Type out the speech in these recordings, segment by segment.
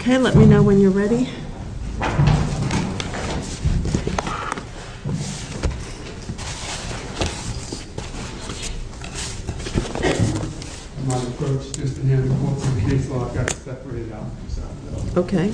Okay, let me know when you're ready. My approach, just to hand the quotes and case law, I've got to separate it out. So, Okay.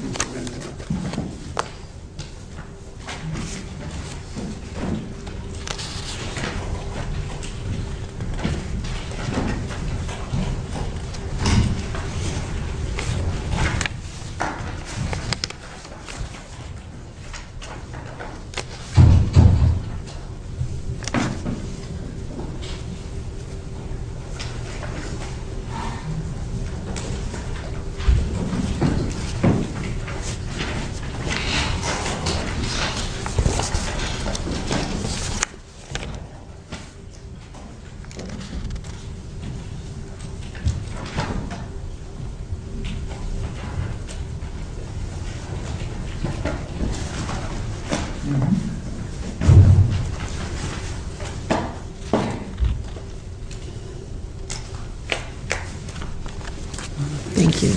Thank you.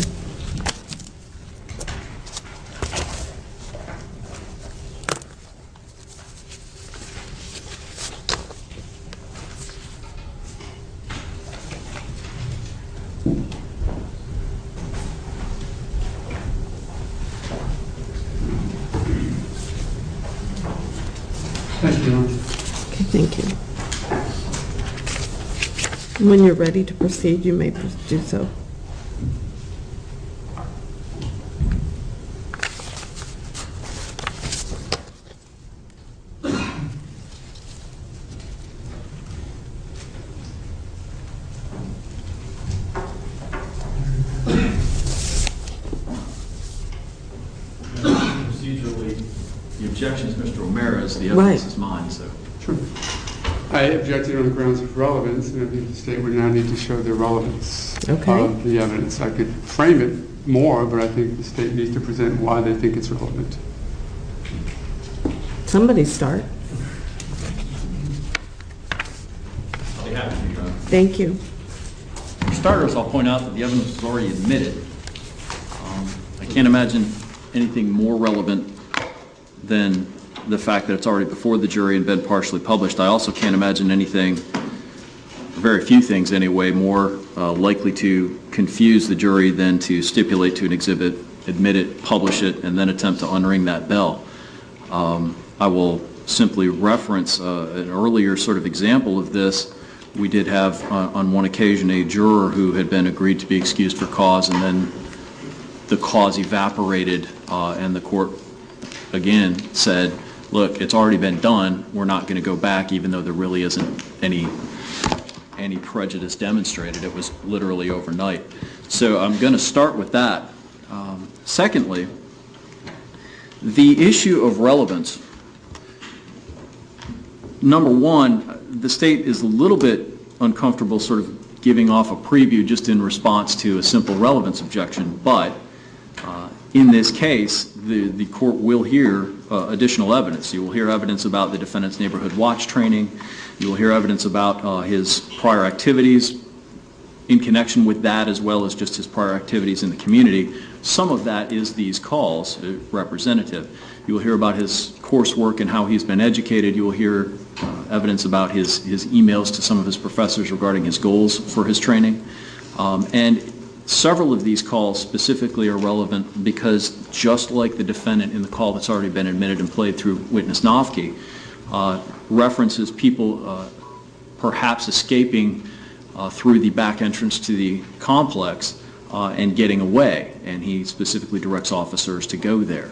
Thank you, Your Honor. Okay, thank you. When you're ready to proceed, you may do so. Procedurally, the objection is Mr. O'Mara's, the evidence is mine, so. Sure. I objected on the grounds of relevance, and I think the state would now need to show the relevance Okay. of the evidence. I could frame it more, but I think the state needs to present why they think it's relevant. Somebody start. I'll be happy to, Your Honor. Thank you. For starters, I'll point out that the evidence was already admitted. I can't imagine anything more relevant than the fact that it's already before the jury and been partially published. I also can't imagine anything, very few things anyway, more likely to confuse the jury than to stipulate to an exhibit, admit it, publish it, and then attempt to unring that bell. I will simply reference an earlier sort of example of this. We did have on one occasion a juror who had been agreed to be excused for cause, and then the cause evaporated, and the court again said, look, it's already been done, we're not going to go back, even though there really isn't any prejudice demonstrated. It was literally overnight. So I'm going to start with that. Secondly, the issue of relevance. Number one, the state is a little bit uncomfortable sort of giving off a preview just in response to a simple relevance objection, but in this case, the court will hear additional evidence. You will hear evidence about the defendant's neighborhood watch training. You will hear evidence about his prior activities in connection with that, as well as just his prior activities in the community. Some of that is these calls, representative. You will hear about his coursework and how he's been educated. You will hear evidence about his emails to some of his professors regarding his goals for his training. And several of these calls specifically are relevant because, just like the defendant in the call that's already been admitted and played through witness Novke, references people perhaps escaping through the back entrance to the complex and getting away, and he specifically directs officers to go there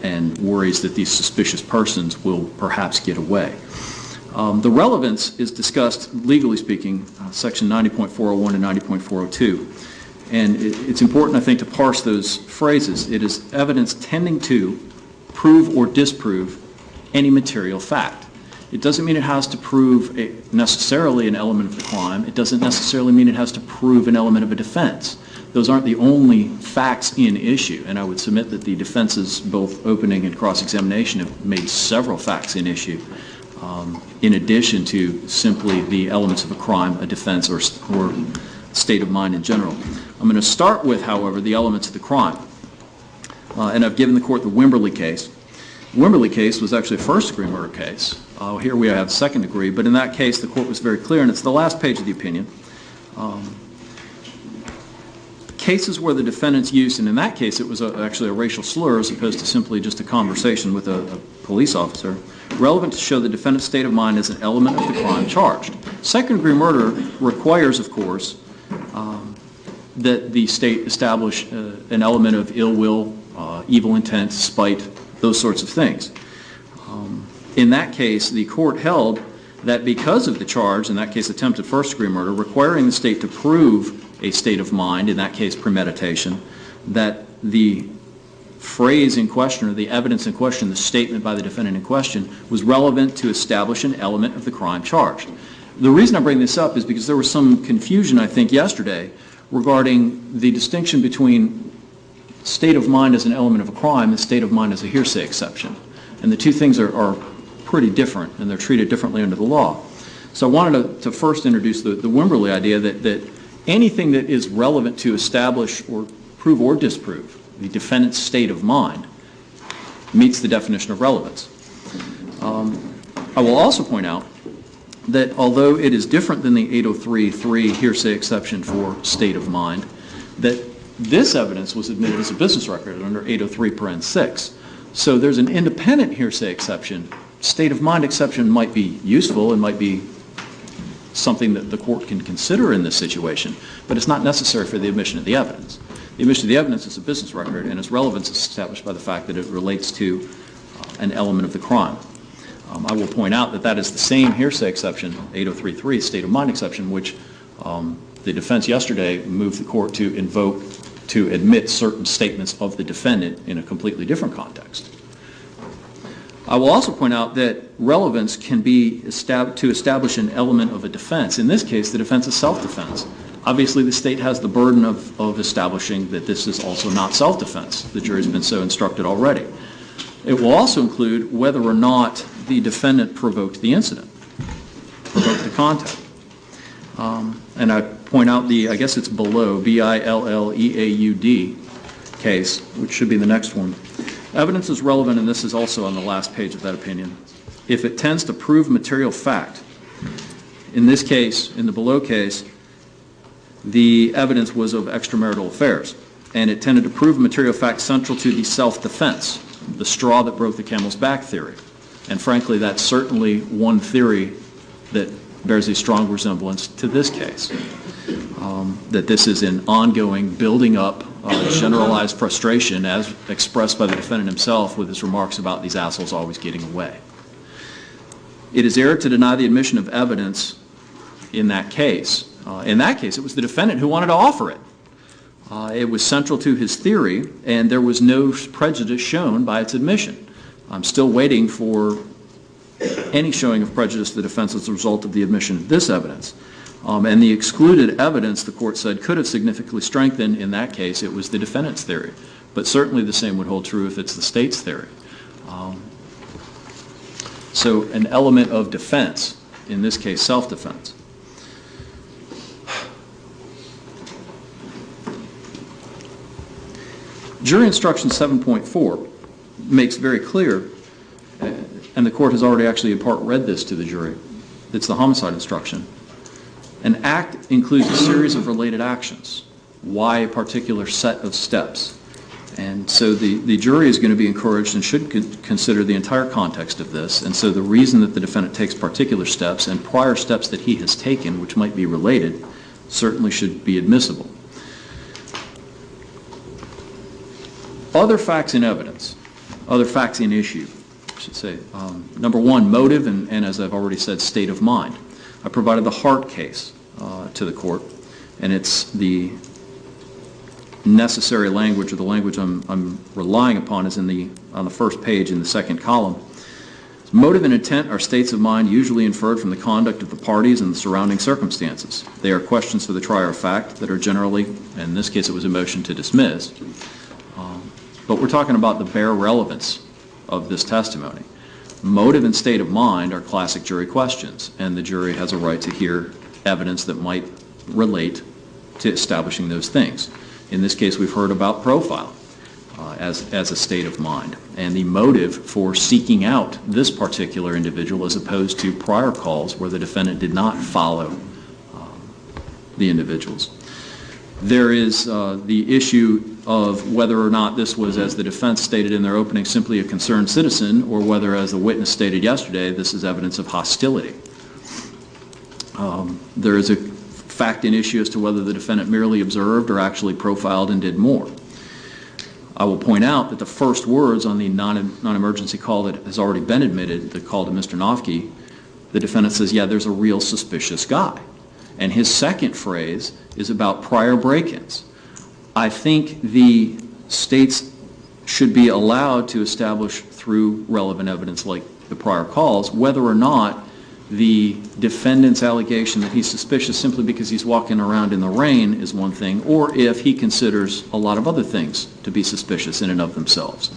and worries that these suspicious persons will perhaps get away. The relevance is discussed, legally speaking, section 90.401 and 90.402. And it's important, I think, to parse those phrases. It is evidence tending to prove or disprove any material fact. It doesn't mean it has to prove necessarily an element of the crime. It doesn't necessarily mean it has to prove an element of a defense. Those aren't the only facts in issue, and I would submit that the defenses, both opening and cross-examination, have made several facts in issue, in addition to simply the elements of a crime, a defense, or state of mind in general. I'm going to start with, however, the elements of the crime. and I've given the court the Wimberly case. The Wimberly case was actually a first-degree murder case. Here we have second degree, but in that case the court was very clear, and it's the last page of the opinion. Cases where the defendant's used, and in that case it was actually a racial slur as opposed to simply just a conversation with a police officer, relevant to show the defendant's state of mind as an element of the crime charged. Second-degree murder requires, of course, that the state establish an element of ill will, evil intent, spite, those sorts of things. In that case, the court held that because of the charge, in that case attempted first-degree murder, requiring the state to prove a state of mind, in that case premeditation, that the phrase in question or the evidence in question, the statement by the defendant in question, was relevant to establish an element of the crime charged. The reason I bring this up is because there was some confusion, I think, yesterday regarding the distinction between state of mind as an element of a crime and state of mind as a hearsay exception. And the two things are pretty different, and they're treated differently under the law. So I wanted to first introduce the Wimberly idea that anything that is relevant to establish or prove or disprove the defendant's state of mind meets the definition of relevance. I will also point out that although it is different than the 803.3 hearsay exception for state of mind, that this evidence was admitted as a business record under 803(6). So there's an independent hearsay exception. State of mind exception might be useful and might be something that the court can consider in this situation, but it's not necessary for the admission of the evidence. The admission of the evidence is a business record, and its relevance is established by the fact that it relates to an element of the crime. I will point out that that is the same hearsay exception, 803.3, state of mind exception, which the defense yesterday moved the court to invoke to admit certain statements of the defendant in a completely different context. I will also point out that relevance can be to establish an element of a defense. In this case, the defense is self-defense. Obviously, the state has the burden of establishing that this is also not self-defense. The jury's been so instructed already. It will also include whether or not the defendant provoked the incident, provoked the contact. And I point out I guess it's below, Billeaud case, which should be the next one. Evidence is relevant, and this is also on the last page of that opinion, if it tends to prove material fact. In this case, in the below case, the evidence was of extramarital affairs, and it tended to prove material fact central to the self-defense, the straw that broke the camel's back theory. And frankly, that's certainly one theory that bears a strong resemblance to this case, that this is an ongoing building up generalized frustration as expressed by the defendant himself with his remarks about these assholes always getting away. It is error to deny the admission of evidence in that case. In that case, it was the defendant who wanted to offer it. It was central to his theory, and there was no prejudice shown by its admission. I'm still waiting for any showing of prejudice to the defense as a result of the admission of this evidence. And the excluded evidence, the court said, could have significantly strengthened, in that case, it was the defendant's theory. But certainly the same would hold true if it's the state's theory. So an element of defense, in this case self-defense. Jury instruction 7.4 makes very clear, and the court has already actually in part read this to the jury, it's the homicide instruction. An act includes a series of related actions. Why a particular set of steps? And so the jury is going to be encouraged and should consider the entire context of this. And so the reason that the defendant takes particular steps and prior steps that he has taken, which might be related, certainly should be admissible. Other facts in evidence, other facts in issue, I should say. Number one, motive, and as I've already said, state of mind. I provided the Hart case to the court, and it's the necessary language, or the language I'm relying upon is on the first page in the second column. Motive and intent are states of mind usually inferred from the conduct of the parties and the surrounding circumstances. They are questions for the trier of fact that are generally, in this case it was a motion to dismiss, but we're talking about the bare relevance of this testimony. Motive and state of mind are classic jury questions, and the jury has a right to hear evidence that might relate to establishing those things. In this case, we've heard about profile. as a state of mind, and the motive for seeking out this particular individual as opposed to prior calls where the defendant did not follow the individuals. There is the issue of whether or not this was, as the defense stated in their opening, simply a concerned citizen, or whether, as the witness stated yesterday, this is evidence of hostility. There is a fact and issue as to whether the defendant merely observed or actually profiled and did more. I will point out that the first words on the non-emergency call that has already been admitted, the call to Mr. Nofke, the defendant says, yeah, there's a real suspicious guy. And his second phrase is about prior break-ins. I think the states should be allowed to establish through relevant evidence like the prior calls whether or not the defendant's allegation that he's suspicious simply because he's walking around in the rain is one thing, or if he considers a lot of other things to be suspicious in and of themselves.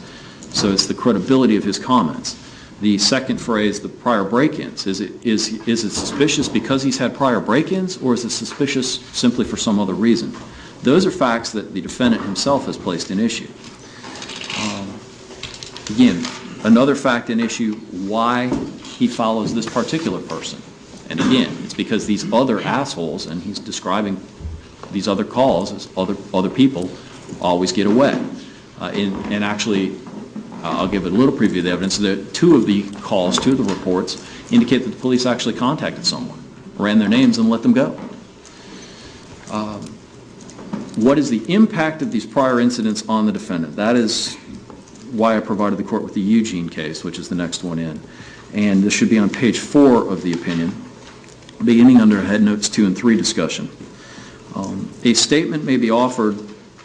So it's the credibility of his comments. The second phrase, the prior break-ins, is it suspicious because he's had prior break-ins, or is it suspicious simply for some other reason? Those are facts that the defendant himself has placed in issue. Again, another fact and issue, why he follows this particular person. And again, it's because these other assholes, and he's describing these other calls as other people, always get away. And actually, I'll give it a little preview of the evidence, that two of the calls, two of the reports, indicate that the police actually contacted someone, ran their names, and let them go. What is the impact of these prior incidents on the defendant? That is why I provided the court with the Eugene case, which is the next one in. And this should be on page 4 of the opinion, beginning under head notes 2 and 3 discussion. A statement may be offered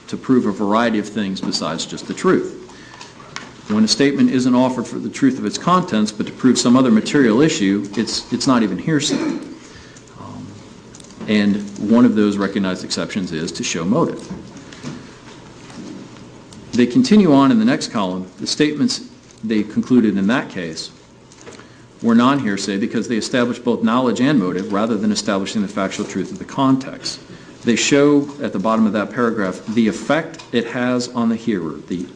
to prove a variety of things besides just the truth. When a statement isn't offered for the truth of its contents, but to prove some other material issue, it's not even hearsay. And one of those recognized exceptions is to show motive. They continue on in the next column. The statements they concluded in that case were non-hearsay because they established both knowledge and motive rather than establishing the factual truth of the context. They show, at the bottom of that paragraph, the effect it has on the hearer, the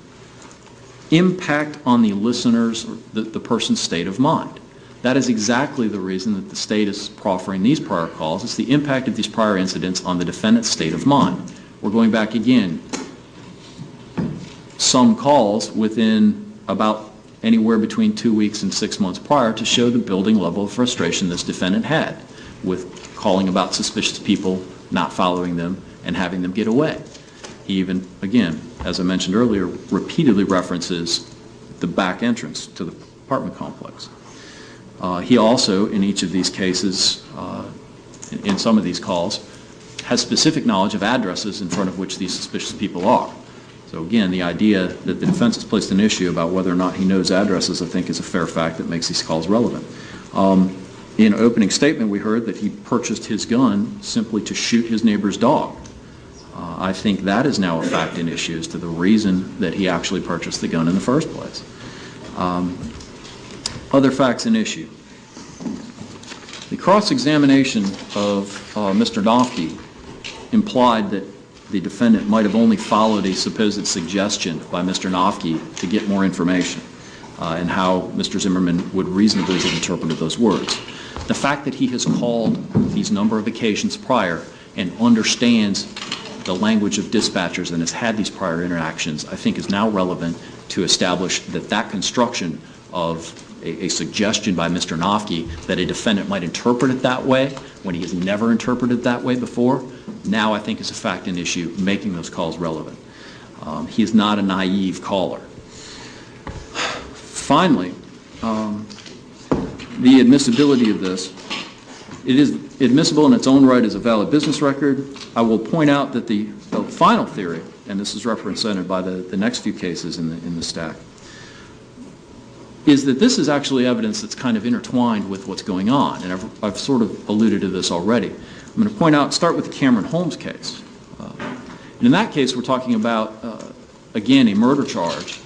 impact on the listener's, or the person's state of mind. That is exactly the reason that the state is proffering these prior calls. It's the impact of these prior incidents on the defendant's state of mind. We're going back again. Some calls within about anywhere between 2 weeks and 6 months prior to show the building level of frustration this defendant had with calling about suspicious people, not following them, and having them get away. He even, again, as I mentioned earlier, repeatedly references the back entrance to the apartment complex. He also, in each of these cases, in some of these calls, has specific knowledge of addresses in front of which these suspicious people are. So again, the idea that the defense has placed an issue about whether or not he knows addresses, I think, is a fair fact that makes these calls relevant. In opening statement, we heard that he purchased his gun simply to shoot his neighbor's dog. I think that is now a fact and issue as to the reason that he actually purchased the gun in the first place. Other facts and issue. The cross-examination of Mr. Nofke implied that the defendant might have only followed a supposed suggestion by Mr. Nofke to get more information and how Mr. Zimmerman would reasonably have interpreted those words. The fact that he has called these number of occasions prior and understands the language of dispatchers and has had these prior interactions, I think is now relevant to establish that that construction of a suggestion by Mr. Nofke that a defendant might interpret it that way when he has never interpreted it that way before, now I think is a fact and issue making those calls relevant. He is not a naive caller. Finally, the admissibility of this. It is admissible in its own right as a valid business record. I will point out that the final theory, and this is represented by the next few cases in the stack, is that this is actually evidence that's kind of intertwined with what's going on, and I've sort of alluded to this already. I'm going to point out, start with the Cameron Holmes case. And in that case, we're talking about, again, a murder charge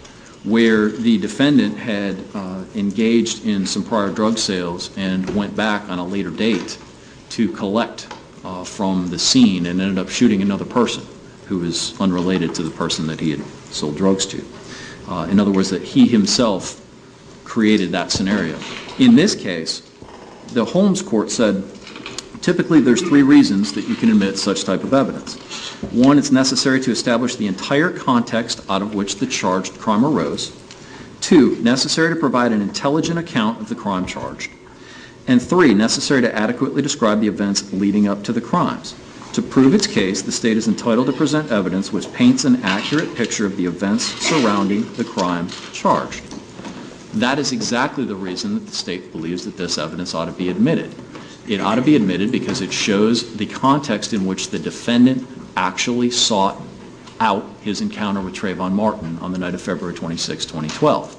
where the defendant had engaged in some prior drug sales and went back on a later date to collect from the scene and ended up shooting another person who was unrelated to the person that he had sold drugs to. In other words, that he himself created that scenario. In this case, the Holmes court said, typically there's three reasons that you can admit such type of evidence. One, it's necessary to establish the entire context out of which the charged crime arose. Two, necessary to provide an intelligent account of the crime charged. And three, necessary to adequately describe the events leading up to the crimes. To prove its case, the state is entitled to present evidence which paints an accurate picture of the events surrounding the crime charged. That is exactly the reason that the state believes that this evidence ought to be admitted. It ought to be admitted because it shows the context in which the defendant actually sought out his encounter with Trayvon Martin on the night of February 26, 2012.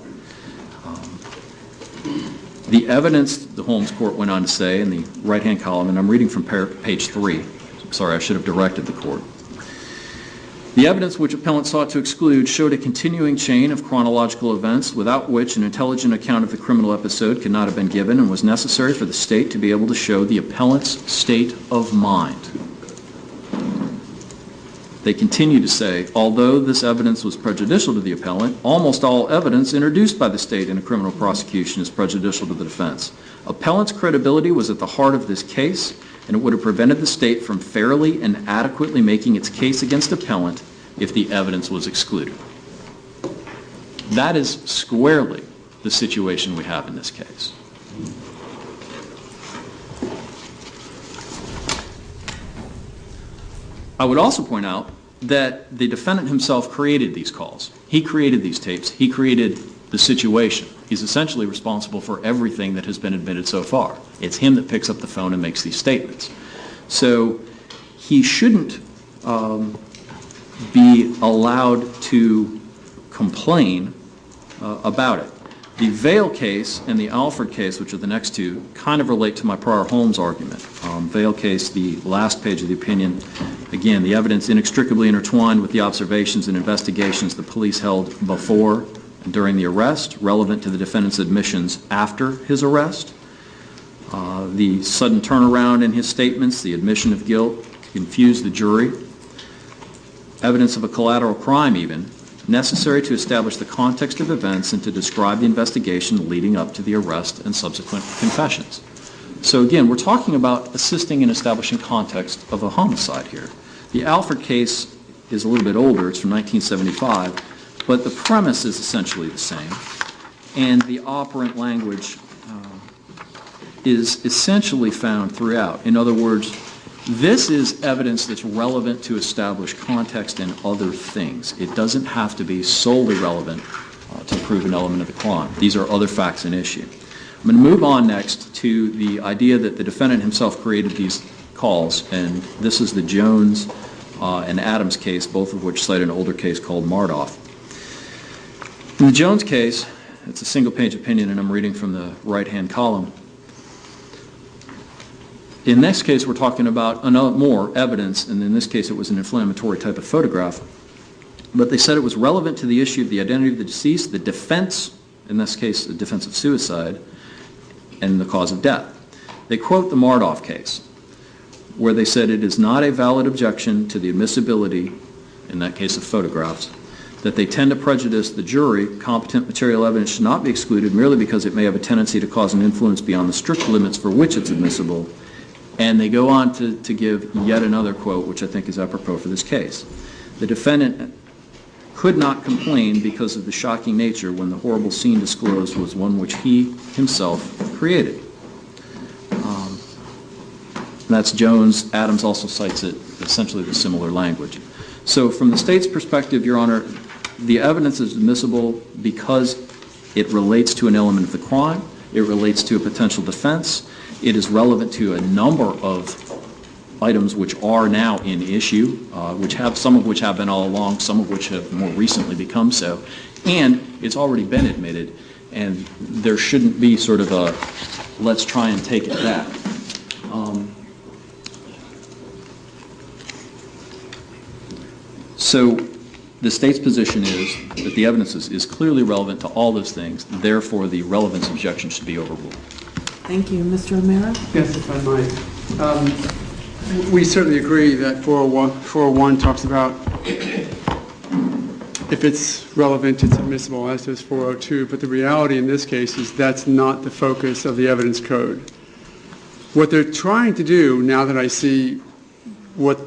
The evidence, the Holmes court went on to say in the right-hand column, and I'm reading from page 3. Sorry, I should have directed the court. The evidence which appellant sought to exclude showed a continuing chain of chronological events without which an intelligent account of the criminal episode could not have been given and was necessary for the state to be able to show the appellant's state of mind. They continue to say, although this evidence was prejudicial to the appellant, almost all evidence introduced by the state in a criminal prosecution is prejudicial to the defense. Appellant's credibility was at the heart of this case, and it would have prevented the state from fairly and adequately making its case against appellant if the evidence was excluded. That is squarely the situation we have in this case. I would also point out that the defendant himself created these calls. He created these tapes. He created the situation. He's essentially responsible for everything that has been admitted so far. It's him that picks up the phone and makes these statements. So he shouldn't be allowed to complain about it. The Vail case and the Alford case, which are the next two, kind of relate to my prior Holmes argument. Vail case, the last page of the opinion, again, the evidence inextricably intertwined with the observations and investigations the police held before and during the arrest, relevant to the defendant's admissions after his arrest. The sudden turnaround in his statements, the admission of guilt, confused the jury. Evidence of a collateral crime even, necessary to establish the context of events and to describe the investigation leading up to the arrest and subsequent confessions. So again, we're talking about assisting in establishing context of a homicide here. The Alford case is a little bit older, it's from 1975, but the premise is essentially the same, and the operant language is essentially found throughout. In other words, this is evidence that's relevant to establish context and other things. It doesn't have to be solely relevant to prove an element of the crime. These are other facts in issue. I'm going to move on next to the idea that the defendant himself created these calls, and this is the Jones and Adams case, both of which cite an older case called Mardoff. In the Jones case, it's a single-page opinion, and I'm reading from the right-hand column. In this case, we're talking about more evidence, and in this case it was an inflammatory type of photograph, but they said it was relevant to the issue of the identity of the deceased, the defense, in this case the defense of suicide, and the cause of death. They quote the Mardoff case, where they said it is not a valid objection to the admissibility, in that case of photographs, that they tend to prejudice the jury. Competent material evidence should not be excluded merely because it may have a tendency to cause an influence beyond the strict limits for which it's admissible. And they go on to give yet another quote, which I think is apropos for this case. The defendant could not complain because of the shocking nature when the horrible scene disclosed was one which he himself created. That's Jones. Adams also cites it, essentially the similar language. So from the state's perspective, Your Honor, the evidence is admissible because it relates to an element of the crime, it relates to a potential defense, it is relevant to a number of items which are now in issue, some of which have been all along, some of which have more recently become so, and it's already been admitted, and there shouldn't be sort of a let's try and take it back. So the state's position is that the evidence is clearly relevant to all those things, therefore the relevance objection should be overruled. Thank you. Mr. O'Mara? Yes, if I might. We certainly agree that 401 talks about if it's relevant, it's admissible, as does 402. But the reality in this case is that's not the focus of the evidence code. What they're trying to do, now that I see what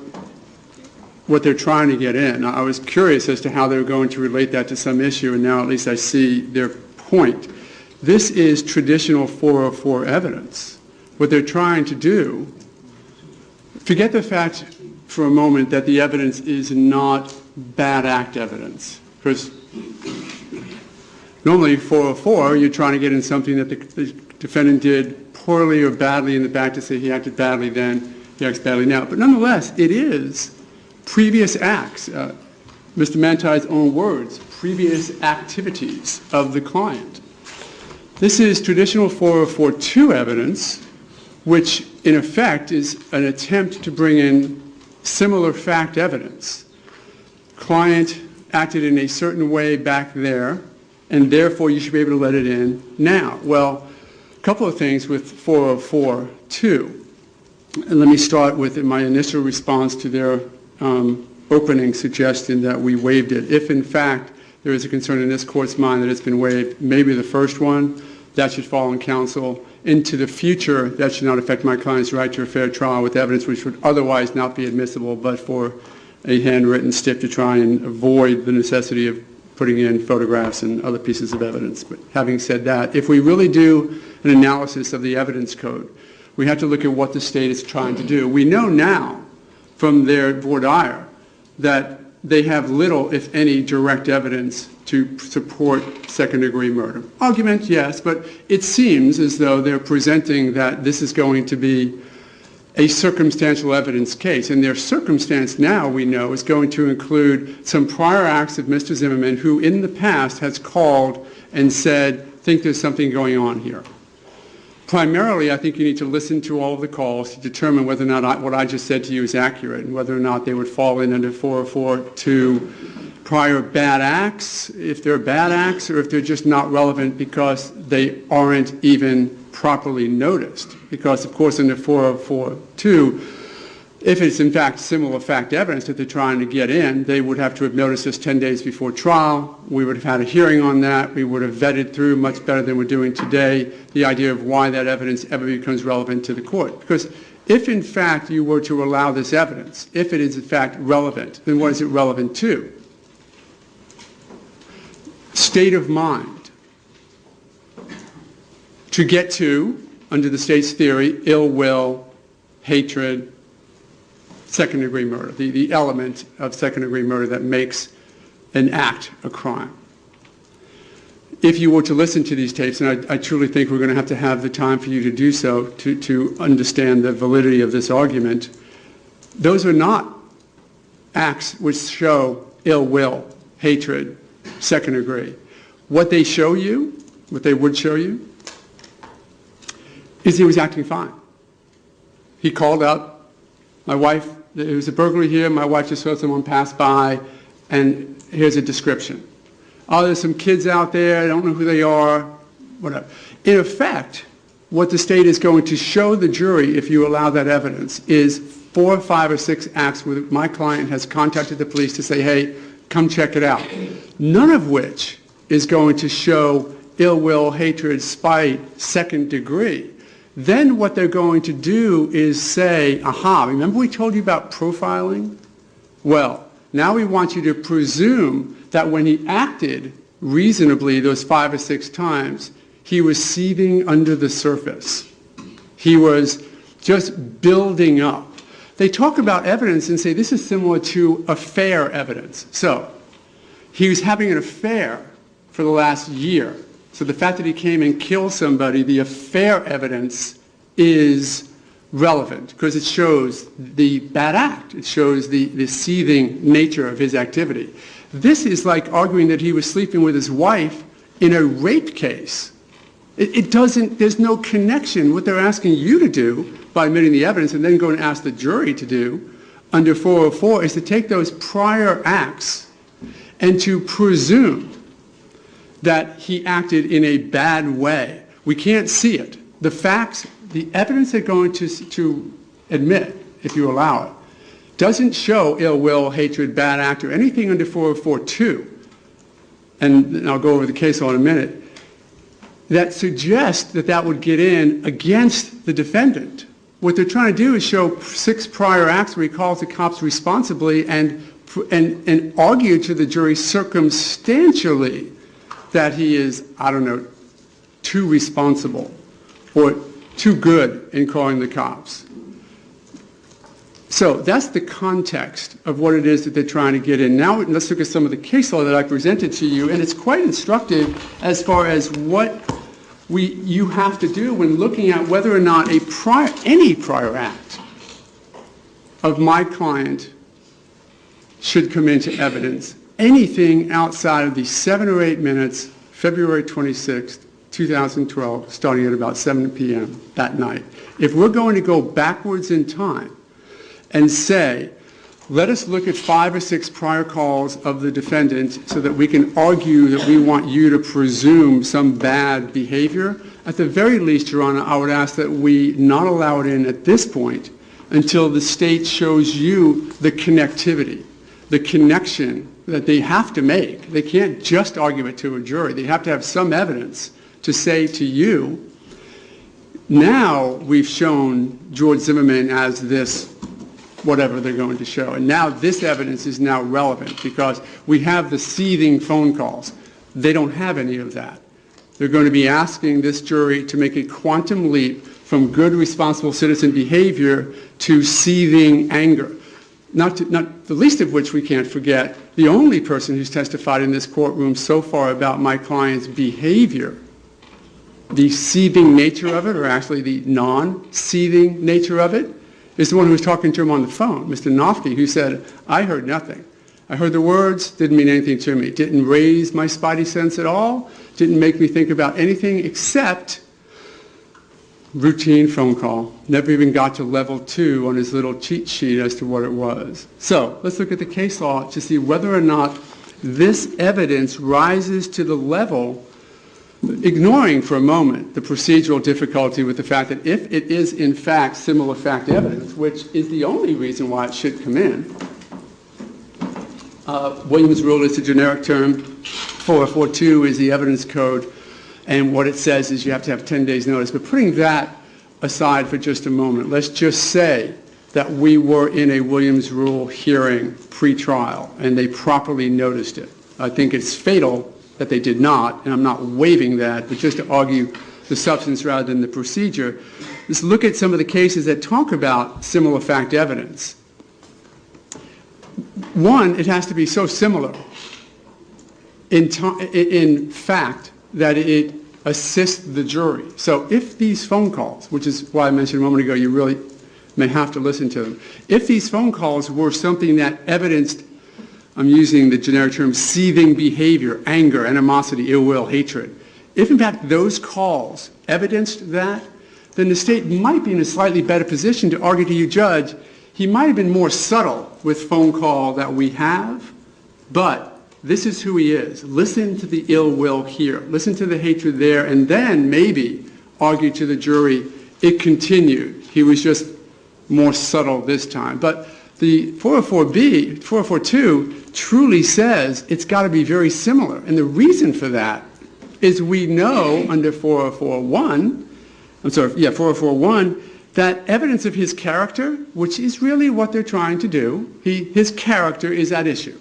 they're trying to get in, I was curious as to how they were going to relate that to some issue, and now at least I see their point. This is traditional 404 evidence. What they're trying to do, forget the fact for a moment that the evidence is not bad act evidence, because normally 404 you're trying to get in something that the defendant did poorly or badly in the back to say he acted badly then, he acts badly now. But nonetheless, it is previous acts, Mr. Mantai's own words, previous activities of the client. This is traditional 404-2 evidence, which in effect is an attempt to bring in similar fact evidence. Client acted in a certain way back there, and therefore you should be able to let it in now. Well, a couple of things with 404-2. And let me start with my initial response to their opening suggestion that we waived it. If, in fact, there is a concern in this court's mind that it's been waived, maybe the first one, that should fall on counsel. Into the future, that should not affect my client's right to a fair trial with evidence which would otherwise not be admissible, but for a handwritten stick to try and avoid the necessity of putting in photographs and other pieces of evidence. But having said that, if we really do an analysis of the evidence code, we have to look at what the state is trying to do. We know now from their voir dire that they have little, if any, direct evidence to support second-degree murder. Argument, yes, but it seems as though they're presenting that this is going to be a circumstantial evidence case. And their circumstance now, we know, is going to include some prior acts of Mr. Zimmerman, who in the past has called and said, think there's something going on here. Primarily, I think you need to listen to all of the calls to determine whether or not what I just said to you is accurate and whether or not they would fall in under 404-2 prior bad acts, if they're bad acts, or if they're just not relevant because they aren't even properly noticed. Because, of course, under 404-2, if it's in fact similar fact evidence that they're trying to get in, they would have to have noticed this 10 days before trial. We would have had a hearing on that. We would have vetted through much better than we're doing today the idea of why that evidence ever becomes relevant to the court. Because if in fact you were to allow this evidence, if it is in fact relevant, then what is it relevant to? State of mind. To get to, under the state's theory, ill will, hatred, second-degree murder, the element of second-degree murder that makes an act a crime. If you were to listen to these tapes, and I truly think we're going to have the time for you to do so to understand the validity of this argument, those are not acts which show ill will, hatred, second degree. What they show you, what they would show you, is he was acting fine. He called out, my wife, there was a burglary here, my wife just saw someone pass by, and here's a description. Oh, there's some kids out there, I don't know who they are, whatever. In effect, what the state is going to show the jury, if you allow that evidence, is 4, 5, or 6 acts where my client has contacted the police to say, hey, come check it out. None of which is going to show ill will, hatred, spite, second degree. Then what they're going to do is say, aha, remember we told you about profiling? Well, now we want you to presume that when he acted reasonably those 5 or 6 times, he was seething under the surface. He was just building up. They talk about evidence and say this is similar to affair evidence. So he was having an affair for the last year. So the fact that he came and killed somebody, the affair evidence is relevant because it shows the bad act. It shows the seething nature of his activity. This is like arguing that he was sleeping with his wife in a rape case. It doesn't, there's no connection. What they're asking you to do by admitting the evidence and then going to ask the jury to do under 404 is to take those prior acts and to presume that he acted in a bad way. We can't see it. The facts, the evidence they're going to admit, if you allow it, doesn't show ill will, hatred, bad act, or anything under 404-2. and I'll go over the case law in a minute, that suggest that that would get in against the defendant. What they're trying to do is show 6 prior acts where he calls the cops responsibly and argue to the jury circumstantially that he is, I don't know, too responsible or too good in calling the cops. So that's the context of what it is that they're trying to get in. Now let's look at some of the case law that I presented to you, and it's quite instructive as far as what you have to do when looking at whether or not any prior act of my client should come into evidence. Anything outside of the 7 or 8 minutes, February 26th, 2012, starting at about 7 p.m. that night. If we're going to go backwards in time and say, let us look at 5 or 6 prior calls of the defendant so that we can argue that we want you to presume some bad behavior, at the very least, Your Honor, I would ask that we not allow it in at this point until the state shows you the connectivity, the connection that they have to make. They can't just argue it to a jury. They have to have some evidence to say to you, now we've shown George Zimmerman as this whatever they're going to show. And now this evidence is now relevant because we have the seething phone calls. They don't have any of that. They're going to be asking this jury to make a quantum leap from good, responsible citizen behavior to seething anger. Not the least of which we can't forget, the only person who's testified in this courtroom so far about my client's behavior, the seething nature of it, or actually the non-seething nature of it, is the one who was talking to him on the phone, Mr. Nofke, who said, I heard nothing. I heard the words, didn't mean anything to me. Didn't raise my spidey sense at all. Didn't make me think about anything except routine phone call. Never even got to level 2 on his little cheat sheet as to what it was. So let's look at the case law to see whether or not this evidence rises to the level, ignoring for a moment the procedural difficulty with the fact that if it is in fact similar fact evidence, which is the only reason why it should come in, Williams' rule is a generic term, 4042 is the evidence code, and what it says is you have to have 10 days notice. But putting that aside for just a moment, let's just say that we were in a Williams rule hearing pre-trial and they properly noticed it. I think it's fatal that they did not, and I'm not waiving that, but just to argue the substance rather than the procedure, let's look at some of the cases that talk about similar fact evidence. One, it has to be so similar in fact that it assists the jury. So if these phone calls, which is why I mentioned a moment ago, you really may have to listen to them. If these phone calls were something that evidenced, I'm using the generic term, seething behavior, anger, animosity, ill will, hatred, if in fact those calls evidenced that, then the state might be in a slightly better position to argue to you, Judge, he might have been more subtle with phone call that we have, but this is who he is. Listen to the ill will here. Listen to the hatred there, and then maybe argue to the jury, it continued. He was just more subtle this time. But the 40442 truly says it's got to be very similar. And the reason for that is we know under 404.1, that evidence of his character, which is really what they're trying to do, his character is at issue.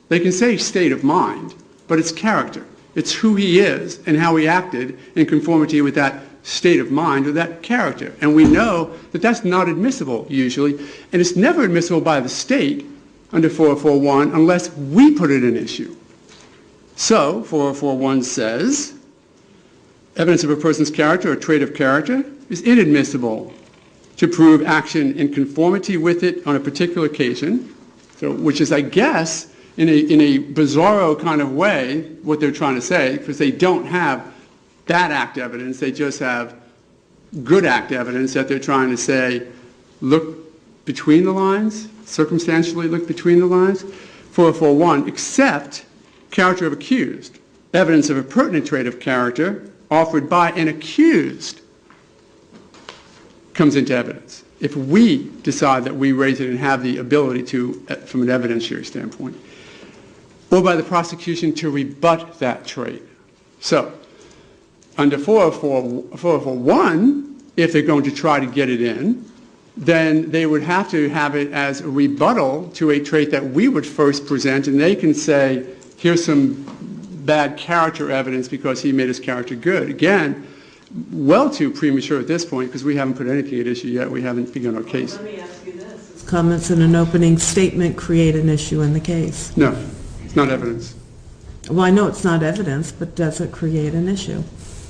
They can say state of mind, but it's character. It's who he is and how he acted in conformity with that state of mind or that character. And we know that that's not admissible usually, and it's never admissible by the state under 404.1 unless we put it in issue. So 404.1 says evidence of a person's character or trait of character is inadmissible to prove action in conformity with it on a particular occasion, so, which is, I guess, in a bizarro kind of way, what they're trying to say, because they don't have bad act evidence, they just have good act evidence that they're trying to say, look between the lines, circumstantially look between the lines. 404.1, except character of accused, evidence of a pertinent trait of character offered by an accused comes into evidence. If we decide that we raise it and have the ability to, from an evidentiary standpoint. or by the prosecution to rebut that trait. So, under 404.1, if they're going to try to get it in, then they would have to have it as a rebuttal to a trait that we would first present, and they can say, here's some bad character evidence because he made his character good. Again, well too premature at this point because we haven't put anything at issue yet. We haven't begun our case. Let me ask you this. Comments in an opening statement create an issue in the case. No, it's not evidence. Well, I know it's not evidence, but does it create an issue?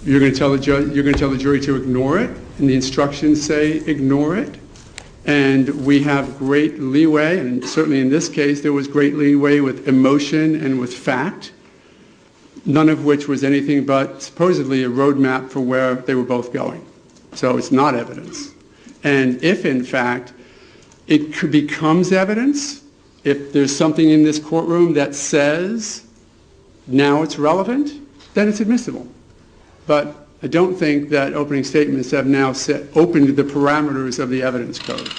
You're going to tell the judge, you're going to tell the jury to ignore it, and the instructions say ignore it. And we have great leeway, and certainly in this case there was great leeway with emotion and with fact, none of which was anything but supposedly a roadmap for where they were both going. So it's not evidence. And if in fact it becomes evidence, if there's something in this courtroom that says now it's relevant, then it's admissible. But I don't think that opening statements have now opened the parameters of the evidence code.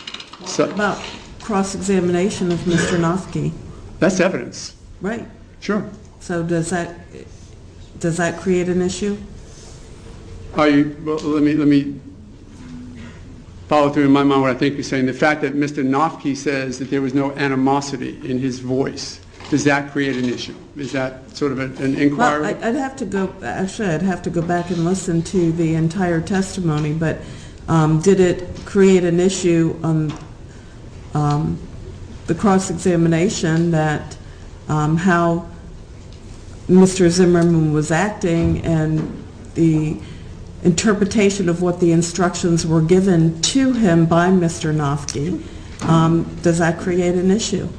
So, what about cross-examination of Mr. Noffke? That's evidence. Right. Sure. So does that create an issue? Well, let me follow through in my mind what I think you're saying. The fact that Mr. Noffke says that there was no animosity in his voice, does that create an issue? Is that sort of an inquiry? Well, I'd have to go back and listen to the entire testimony, but did it create an issue on the cross-examination that how Mr. Zimmerman was acting and the interpretation of what the instructions were given to him by Mr. Noffke? Does that create an issue?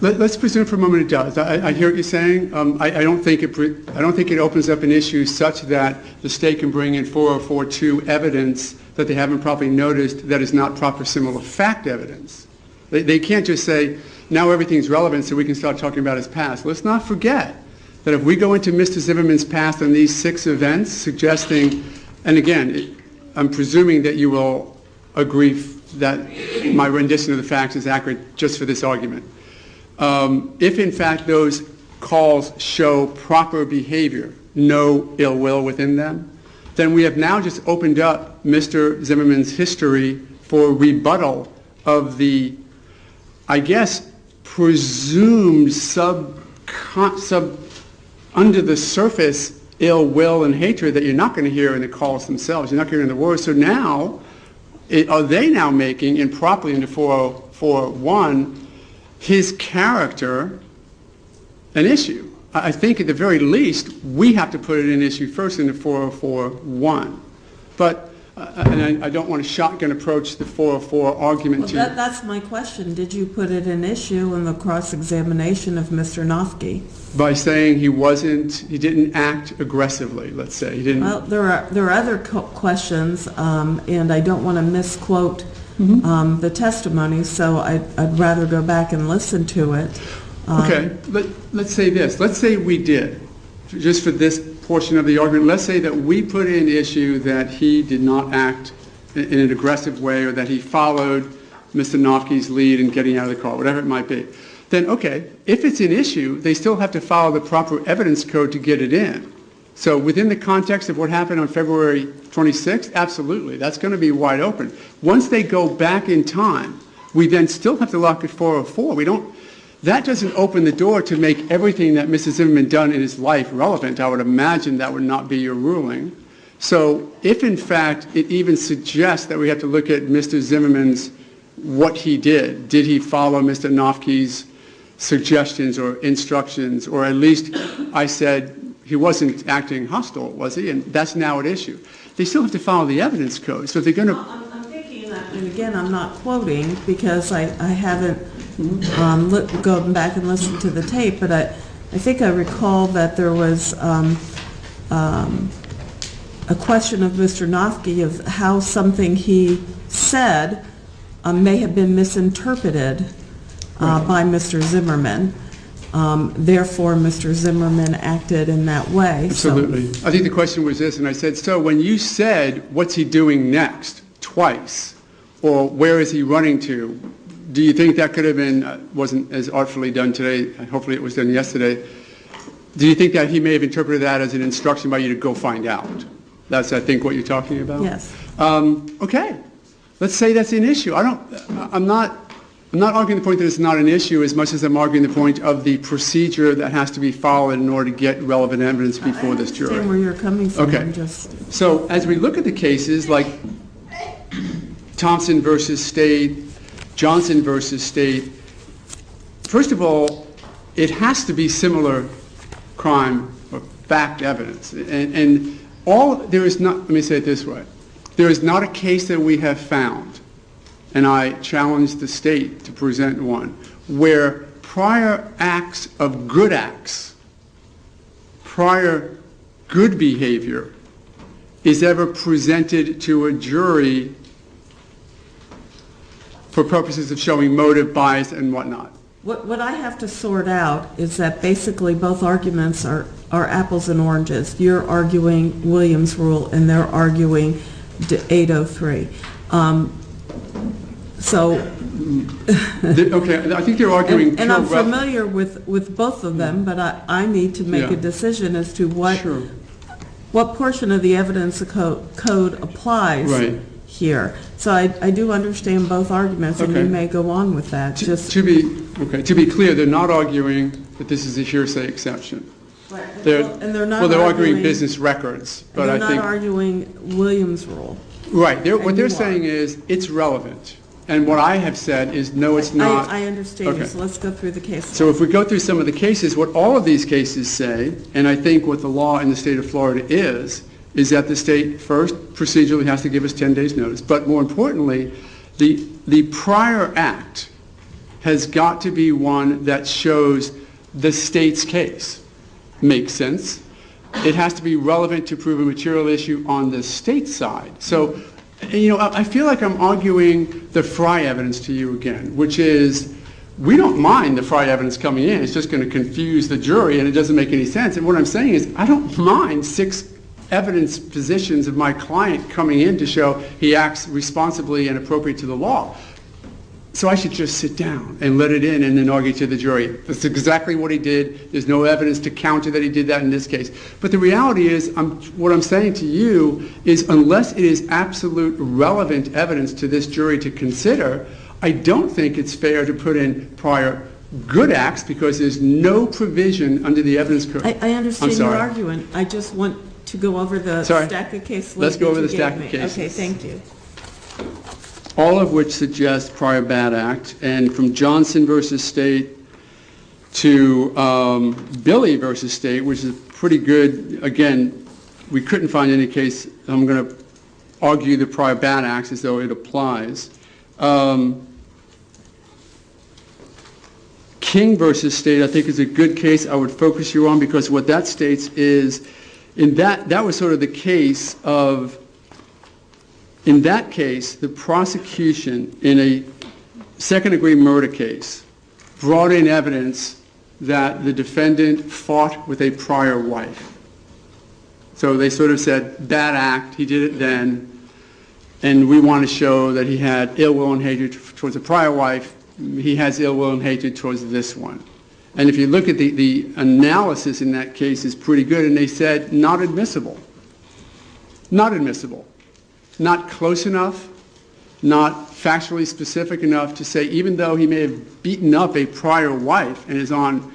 Let's presume for a moment it does. I hear what you're saying. I don't think it opens up an issue such that the state can bring in 404.2 evidence that they haven't properly noticed that is not proper similar fact evidence. They can't just say, now everything's relevant so we can start talking about his past. Let's not forget that if we go into Mr. Zimmerman's past on these 6 events suggesting, and again, I'm presuming that you will agree that my rendition of the facts is accurate just for this argument. If in fact those calls show proper behavior, no ill will within them, then we have now just opened up Mr. Zimmerman's history for rebuttal of the, I guess, presumed under the surface ill will and hatred that you're not going to hear in the calls themselves. You're not hearing in the words. So now, are they now making, improperly under 404.1, his character an issue? I think at the very least, we have to put it in issue first into 404.1. But, and I don't want to shotgun approach the 404 argument well, that's my question. Did you put it in issue in the cross-examination of Mr. Noffke? By saying he didn't act aggressively, let's say. He didn't. Well, there are other questions, and I don't want to misquote the testimony, so I'd rather go back and listen to it. Okay, let's say this. Let's say we did, just for this portion of the argument, let's say that we put in issue that he did not act in an aggressive way or that he followed Mr. Noffke's lead in getting out of the car, whatever it might be. Then, okay, if it's an issue, they still have to follow the proper evidence code to get it in. So within the context of what happened on February 26th, absolutely, that's going to be wide open. Once they go back in time, we then still have to look at 404. That doesn't open the door to make everything that Mr. Zimmerman done in his life relevant. I would imagine that would not be your ruling. So if in fact it even suggests that we have to look at Mr. Zimmerman's, what he did he follow Mr. Noffke's suggestions or instructions, or at least I said he wasn't acting hostile, was he? And that's now at issue. They still have to follow the evidence code. So if they're going to... I'm thinking that, and again, I'm not quoting because I haven't gone back and listened to the tape, but I think I recall that there was a question of Mr. Noffke of how something he said may have been misinterpreted by Mr. Zimmerman. Therefore, Mr. Zimmerman acted in that way. Absolutely. So. I think the question was this, and I said, so when you said, what's he doing next, twice, or where is he running to, do you think that could have been, wasn't as artfully done today, hopefully it was done yesterday, do you think that he may have interpreted that as an instruction by you to go find out? That's, I think, what you're talking about? Yes. Okay. Let's say that's an issue. I'm not arguing the point that it's not an issue as much as I'm arguing the point of the procedure that has to be followed in order to get relevant evidence before this jury. I understand where you're coming from. Okay. So as we look at the cases like Thompson versus State, Johnson versus State, first of all, it has to be similar crime or fact evidence. And there is not, let me say it this way, there is not a case that we have found, and I challenge the state to present one, where prior acts of good acts, prior good behavior, is ever presented to a jury for purposes of showing motive, bias, and whatnot. What I have to sort out is that basically both arguments are apples and oranges. You're arguing Williams rule, and they're arguing 803. Okay, I think they're arguing... And I'm familiar with both of them, but I need to make a decision as to what portion of the evidence code applies here. So I do understand both arguments, and you may go on with that. To be clear, they're not arguing that this is a hearsay exception. Right. They're arguing arguing business records. But they're not arguing Williams rule. Right. What they're saying is it's relevant. And what I have said is no, it's not. I understand. So let's go through the cases. So if we go through some of the cases, what all of these cases say, and I think what the law in the state of Florida is that the state first procedurally has to give us 10 days notice. But more importantly, the prior act has got to be one that shows the state's case. Makes sense. It has to be relevant to prove a material issue on the state side. So, I feel like I'm arguing the Fry evidence to you again, which is we don't mind the Fry evidence coming in. It's just going to confuse the jury, and it doesn't make any sense. And what I'm saying is I don't mind 6 evidence positions of my client coming in to show he acts responsibly and appropriate to the law. So I should just sit down and let it in and then argue to the jury. That's exactly what he did. There's no evidence to counter that he did that in this case. But the reality is, what I'm saying to you is unless it is absolute relevant evidence to this jury to consider, I don't think it's fair to put in prior good acts because there's no provision under the evidence code. I understand your argument. I just want to go over the stack of cases. Let's go over the stack of cases. Okay, thank you. All of which suggest prior bad act, and from Johnson versus State to Billy versus State, which is pretty good. Again, we couldn't find any case. I'm going to argue the prior bad acts as though it applies. King versus State, I think, is a good case I would focus you on because what that states is, that was sort of the case of, in that case, the prosecution in a second-degree murder case brought in evidence that the defendant fought with a prior wife. So they sort of said, bad act, he did it then, and we want to show that he had ill will and hatred towards a prior wife. He has ill will and hatred towards this one. And if you look at the analysis in that case is pretty good, and they said, not admissible. Not admissible. Not close enough, not factually specific enough to say even though he may have beaten up a prior wife and is on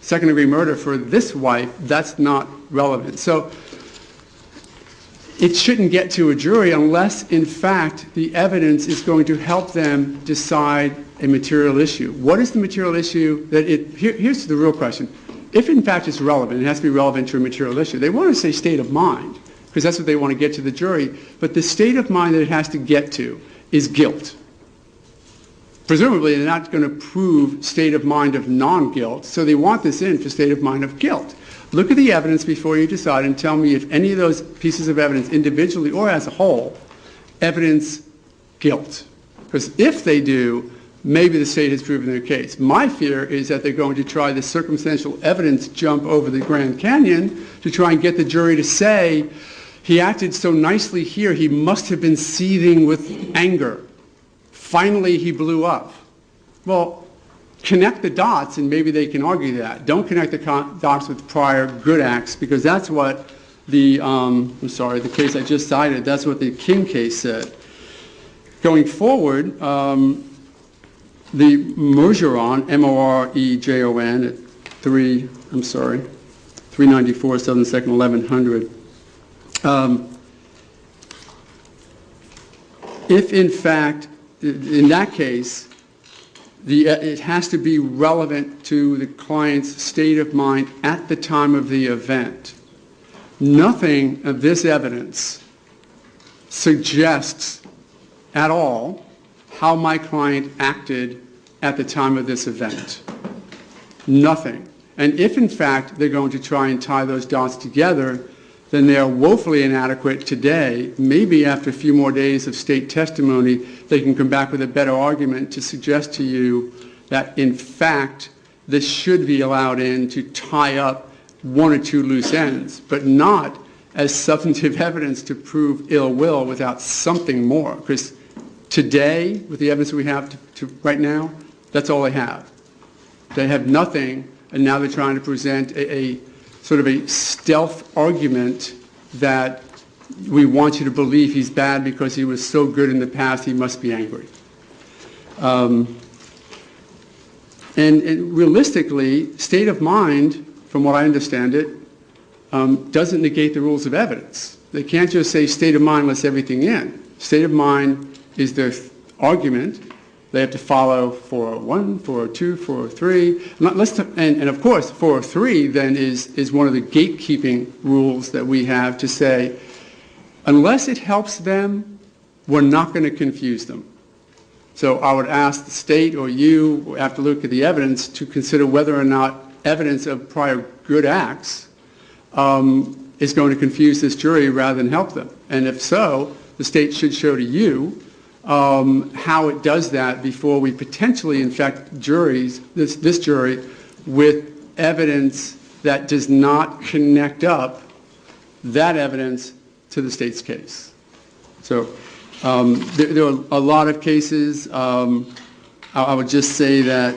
second-degree murder for this wife, that's not relevant. So it shouldn't get to a jury unless, in fact, the evidence is going to help them decide a material issue. What is the material issue? Here's the real question. If, in fact, it's relevant, it has to be relevant to a material issue. They want to say state of mind, because that's what they want to get to the jury. But the state of mind that it has to get to is guilt. Presumably, they're not going to prove state of mind of non-guilt, so they want this in for state of mind of guilt. Look at the evidence before you decide and tell me if any of those pieces of evidence, individually or as a whole, evidence guilt. Because if they do, maybe the state has proven their case. My fear is that they're going to try the circumstantial evidence jump over the Grand Canyon to try and get the jury to say, he acted so nicely here, he must have been seething with anger. Finally, he blew up. Well, connect the dots, and maybe they can argue that. Don't connect the dots with prior good acts, because that's what the case I just cited, that's what the King case said. Going forward, the Morejon, M-O-R-E-J-O-N, at 394, 7th, 2nd, 1100. If, in fact, in that case, it has to be relevant to the client's state of mind at the time of the event. Nothing of this evidence suggests at all how my client acted at the time of this event. Nothing. And if, in fact, they're going to try and tie those dots together, then they are woefully inadequate today. Maybe after a few more days of state testimony, they can come back with a better argument to suggest to you that, in fact, this should be allowed in to tie up one or two loose ends, but not as substantive evidence to prove ill will without something more. Because today, with the evidence we have right now, that's all they have. They have nothing, and now they're trying to present a sort of a stealth argument that we want you to believe he's bad because he was so good in the past, he must be angry. And realistically, state of mind, from what I understand it, doesn't negate the rules of evidence. They can't just say state of mind lets everything in. State of mind is their argument. They have to follow 401, 402, 403. And of course, 403 then is one of the gatekeeping rules that we have to say, unless it helps them, we're not going to confuse them. So I would ask the state or you, after look at the evidence, to consider whether or not evidence of prior good acts is going to confuse this jury rather than help them. And if so, the state should show to you how it does that before we potentially infect juries, this jury, with evidence that does not connect up that evidence to the state's case. So there are a lot of cases. I would just say that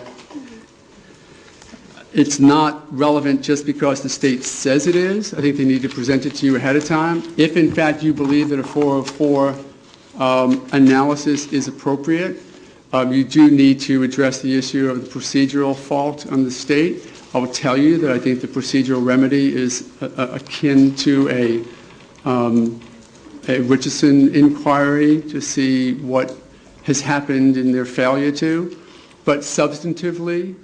it's not relevant just because the state says it is. I think they need to present it to you ahead of time. If, in fact, you believe that a 404 analysis is appropriate, you do need to address the issue of the procedural fault on the state. I will tell you that I think the procedural remedy is akin to a Richardson inquiry to see what has happened in their failure to. But substantively,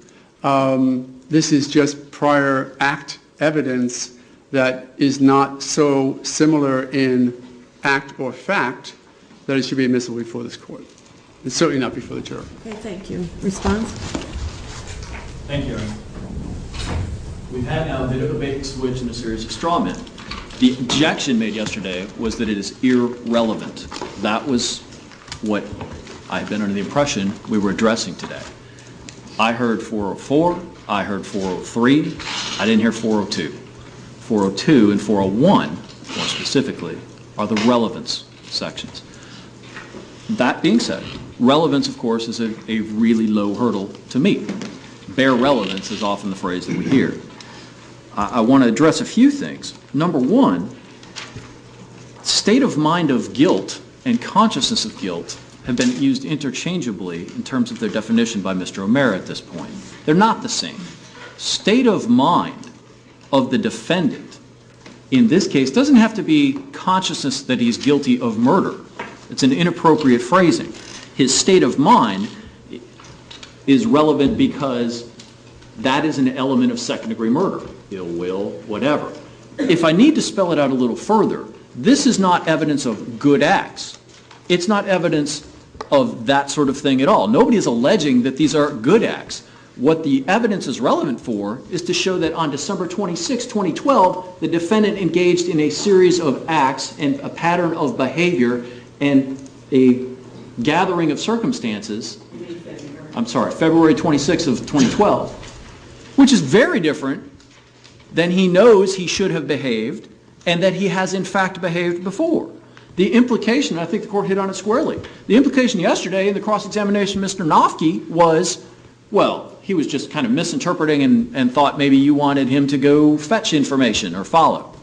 this is just prior act evidence that is not so similar in act or fact that it should be admissible before this court. It's certainly not before the jury. Okay, thank you. Response? Thank you, Aaron. We've had now a bit of a bait and switch and a series of straw men. The objection made yesterday was that it is irrelevant. That was what I've been under the impression we were addressing today. I heard 404, I heard 403, I didn't hear 402. 402 and 401, more specifically, are the relevance sections. That being said, relevance, of course, is a really low hurdle to meet. Bare relevance is often the phrase that we hear. I want to address a few things. Number one, state of mind of guilt and consciousness of guilt have been used interchangeably in terms of their definition by Mr. O'Mara at this point. They're not the same. State of mind of the defendant in this case doesn't have to be consciousness that he's guilty of murder. It's an inappropriate phrasing. His state of mind is relevant because that is an element of second-degree murder, ill will, whatever. If I need to spell it out a little further, this is not evidence of good acts. It's not evidence of that sort of thing at all. Nobody is alleging that these are good acts. What the evidence is relevant for is to show that on December 26, 2012, the defendant engaged in a series of acts and a pattern of behavior and a gathering of circumstances, February 26 of 2012, which is very different than he knows he should have behaved and that he has in fact behaved before. The implication, I think the court hit on it squarely, the implication yesterday in the cross-examination of Mr. Nofke was well, he was just kind of misinterpreting and thought maybe you wanted him to go fetch information or follow.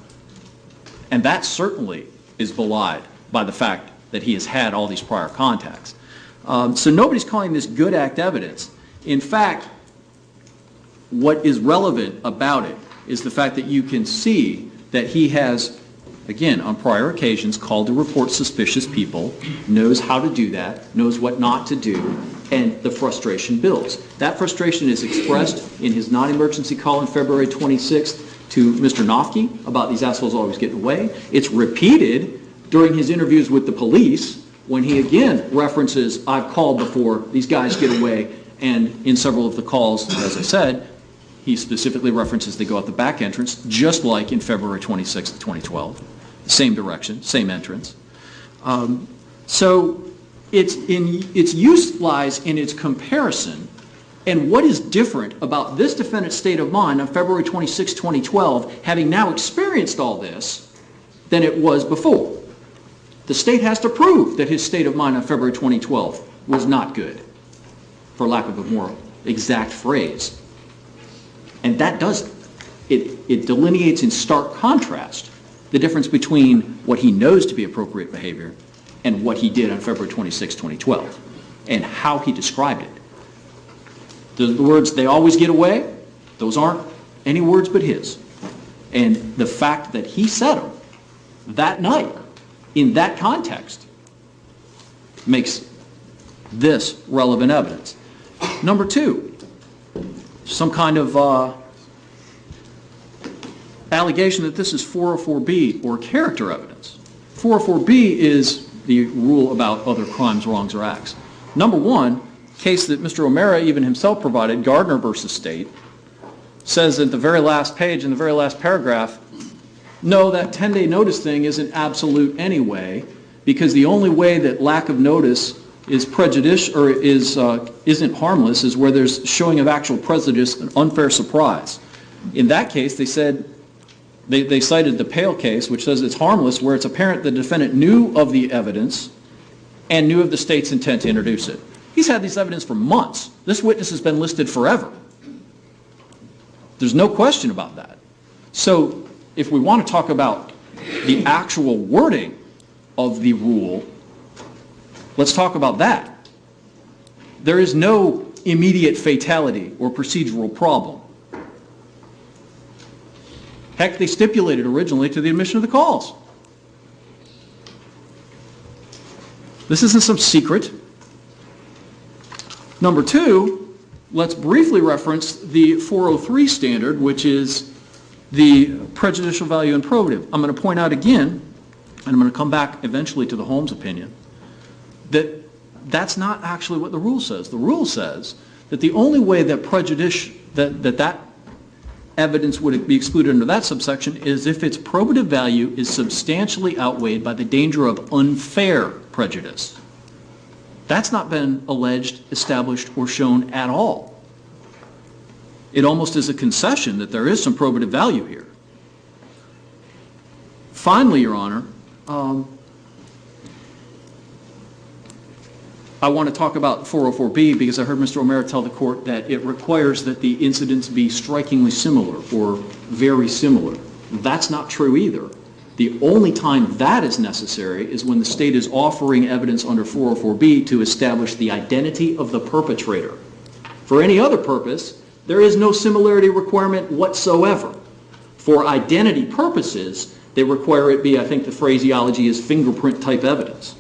And that certainly is belied by the fact that he has had all these prior contacts. So nobody's calling this good act evidence. In fact, what is relevant about it is the fact that you can see that he has, again, on prior occasions, called to report suspicious people, knows how to do that, knows what not to do, and the frustration builds. That frustration is expressed in his non-emergency call on February 26th to Mr. Nofke about these assholes always getting away. It's repeated during his interviews with the police when he again references, I've called before, these guys get away, and in several of the calls, as I said, he specifically references they go out the back entrance, just like in February 26th, 2012. Same direction, same entrance. So its use lies in its comparison. And what is different about this defendant's state of mind on February 26, 2012, having now experienced all this, than it was before? The state has to prove that his state of mind on February 2012 was not good, for lack of a more exact phrase. And that does it delineates in stark contrast the difference between what he knows to be appropriate behavior and what he did on February 26, 2012, and how he described it. The words, they always get away, those aren't any words but his. And the fact that he said them that night, in that context, makes this relevant evidence. Number two, some kind of allegation that this is 404B or character evidence. 404B is the rule about other crimes, wrongs, or acts. Number one, case that Mr. O'Mara even himself provided, Gardner versus State, says at the very last page, in the very last paragraph, no, that 10-day notice thing isn't absolute anyway, because the only way that lack of notice is prejudicial or isn't harmless is where there's showing of actual prejudice and unfair surprise. In that case, they said, they cited the Pale case, which says it's harmless where it's apparent the defendant knew of the evidence and knew of the state's intent to introduce it. He's had this evidence for months. This witness has been listed forever. There's no question about that. So if we want to talk about the actual wording of the rule, let's talk about that. There is no immediate fatality or procedural problem. Heck, they stipulated originally to the admission of the calls. This isn't some secret. Number two, let's briefly reference the 403 standard, which is the prejudicial value and probative. I'm going to point out again, and I'm going to come back eventually to the Holmes opinion, that that's not actually what the rule says. The rule says that the only way that that evidence would be excluded under that subsection is if its probative value is substantially outweighed by the danger of unfair prejudice. That's not been alleged, established, or shown at all. It almost is a concession that there is some probative value here. Finally, Your Honor, I want to talk about 404B because I heard Mr. O'Mara tell the court that it requires that the incidents be strikingly similar or very similar. That's not true either. The only time that is necessary is when the state is offering evidence under 404B to establish the identity of the perpetrator. For any other purpose, there is no similarity requirement whatsoever. For identity purposes, they require it be, I think the phraseology is fingerprint type evidence.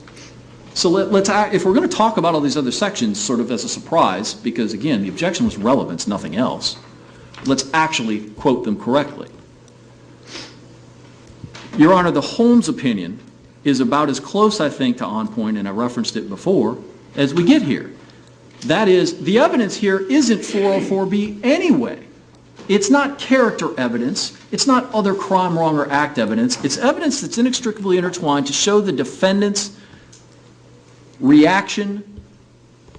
So if we're going to talk about all these other sections sort of as a surprise, because again, the objection was relevance, nothing else, let's actually quote them correctly. Your Honor, the Holmes opinion is about as close, I think, to on point, and I referenced it before, as we get here. That is, the evidence here isn't 404B anyway. It's not character evidence. It's not other crime, wrong, or act evidence. It's evidence that's inextricably intertwined to show the defendant's reaction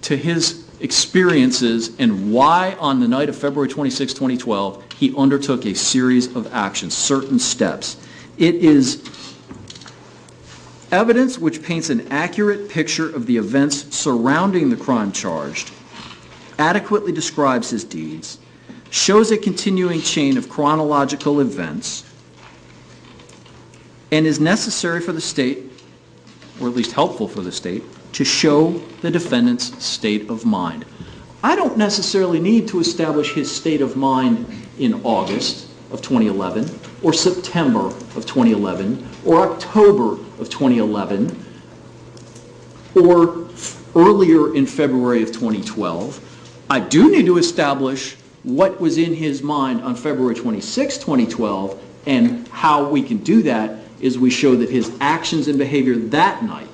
to his experiences and why on the night of February 26, 2012, he undertook a series of actions, certain steps. It is evidence which paints an accurate picture of the events surrounding the crime charged adequately describes his deeds, shows a continuing chain of chronological events, and is necessary for the state, or at least helpful for the state, to show the defendant's state of mind. I don't necessarily need to establish his state of mind in August of 2011, or September of 2011, or October of 2011, or earlier in February of 2012. I do need to establish what was in his mind on February 26, 2012, and how we can do that is we show that his actions and behavior that night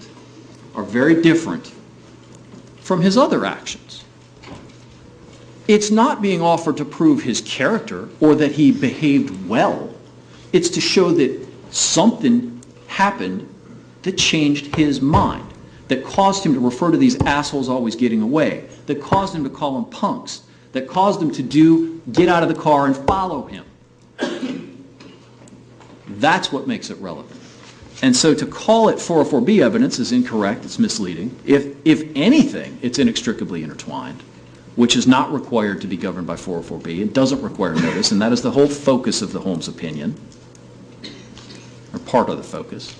are very different from his other actions. It's not being offered to prove his character or that he behaved well. It's to show that something happened that changed his mind, that caused him to refer to these assholes always getting away, that caused him to call them punks, that caused him to get out of the car and follow him. That's what makes it relevant. And so to call it 404B evidence is incorrect, it's misleading. If anything, it's inextricably intertwined, which is not required to be governed by 404B. It doesn't require notice, and that is the whole focus of the Holmes opinion, or part of the focus.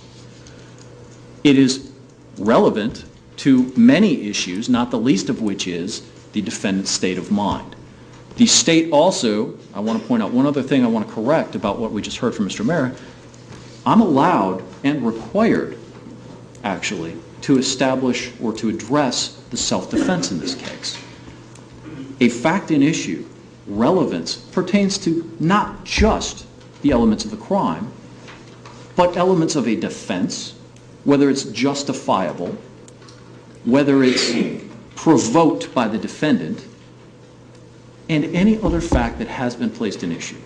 It is relevant to many issues, not the least of which is the defendant's state of mind. The state also, I want to point out one other thing I want to correct about what we just heard from Mr. Mara. I'm allowed and required, actually, to establish or to address the self-defense in this case. A fact in issue, relevance, pertains to not just the elements of the crime, but elements of a defense, whether it's justifiable, whether it's provoked by the defendant, and any other fact that has been placed in issue.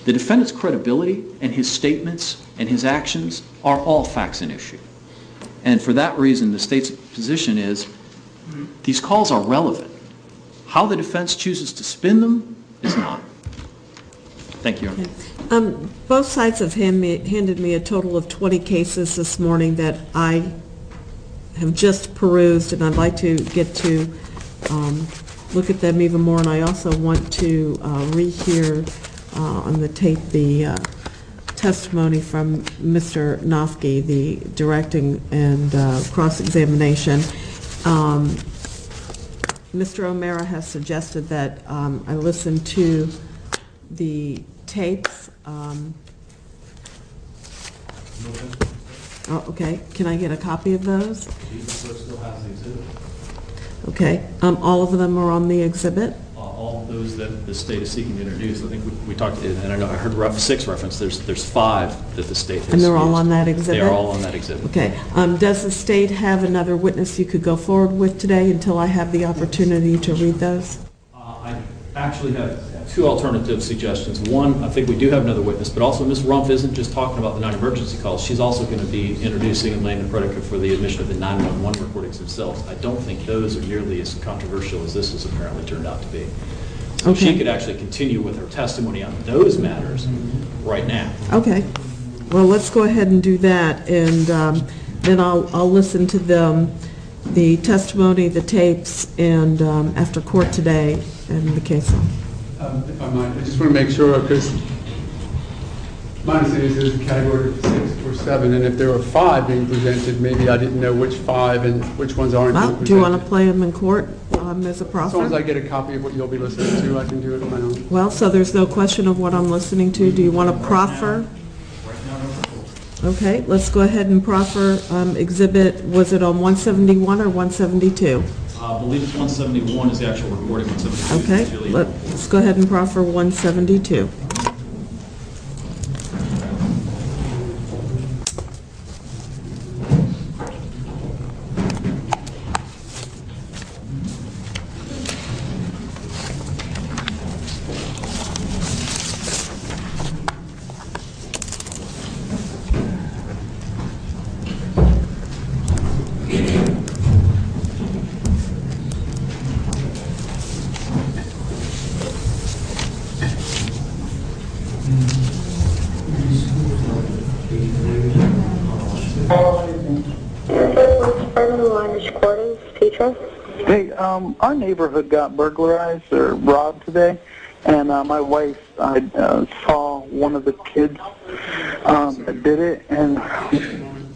The defendant's credibility and his statements and his actions are all facts in issue. And for that reason, the state's position is these calls are relevant. How the defense chooses to spin them is not. Thank you, Your Honor. Both sides have handed me a total of 20 cases this morning that I have just perused, and I'd like to get to look at them even more, and I also want to rehear on the tape the testimony from Mr. Nofke, the directing and cross-examination. Mr. O'Mara has suggested that I listen to the tapes. Oh, okay. Can I get a copy of those? Okay. All of them are on the exhibit? All of those that the state is seeking to introduce. I think we talked, and I know I heard 6 reference. There's 5 that the state has. And they're all used. on that exhibit? They are all on that exhibit. Okay. Does the state have another witness you could go forward with today until I have the opportunity to read those? I actually have 2 alternative suggestions. One, I think we do have another witness, but also Ms. Rumpf isn't just talking about the non-emergency calls. She's also going to be introducing and laying the predicate for the admission of the 911 recordings themselves. I don't think those are nearly as controversial as this has apparently turned out to be. So okay. She could actually continue with her testimony on those matters right now. Okay. Well, let's go ahead and do that, and then I'll listen to the testimony, the tapes, and after court today, and the case law. If I might, I just want to make sure, because my understanding is there's a category of 6 or 7, and if there are 5 being presented, maybe I didn't know which 5 and which ones aren't being presented. Do you want to play them in court as a proffer? As long as I get a copy of what you'll be listening to, I can do it on my own. Well, so there's no question of what I'm listening to. Do you want to proffer? Okay, let's go ahead and proffer exhibit. Was it on 171 or 172? I believe it's 171 is the actual recording. 172. Okay, let's go ahead and proffer 172. Recordings, Petra. Hey, our neighborhood got burglarized or robbed today, and my wife, I saw one of the kids that did it, and...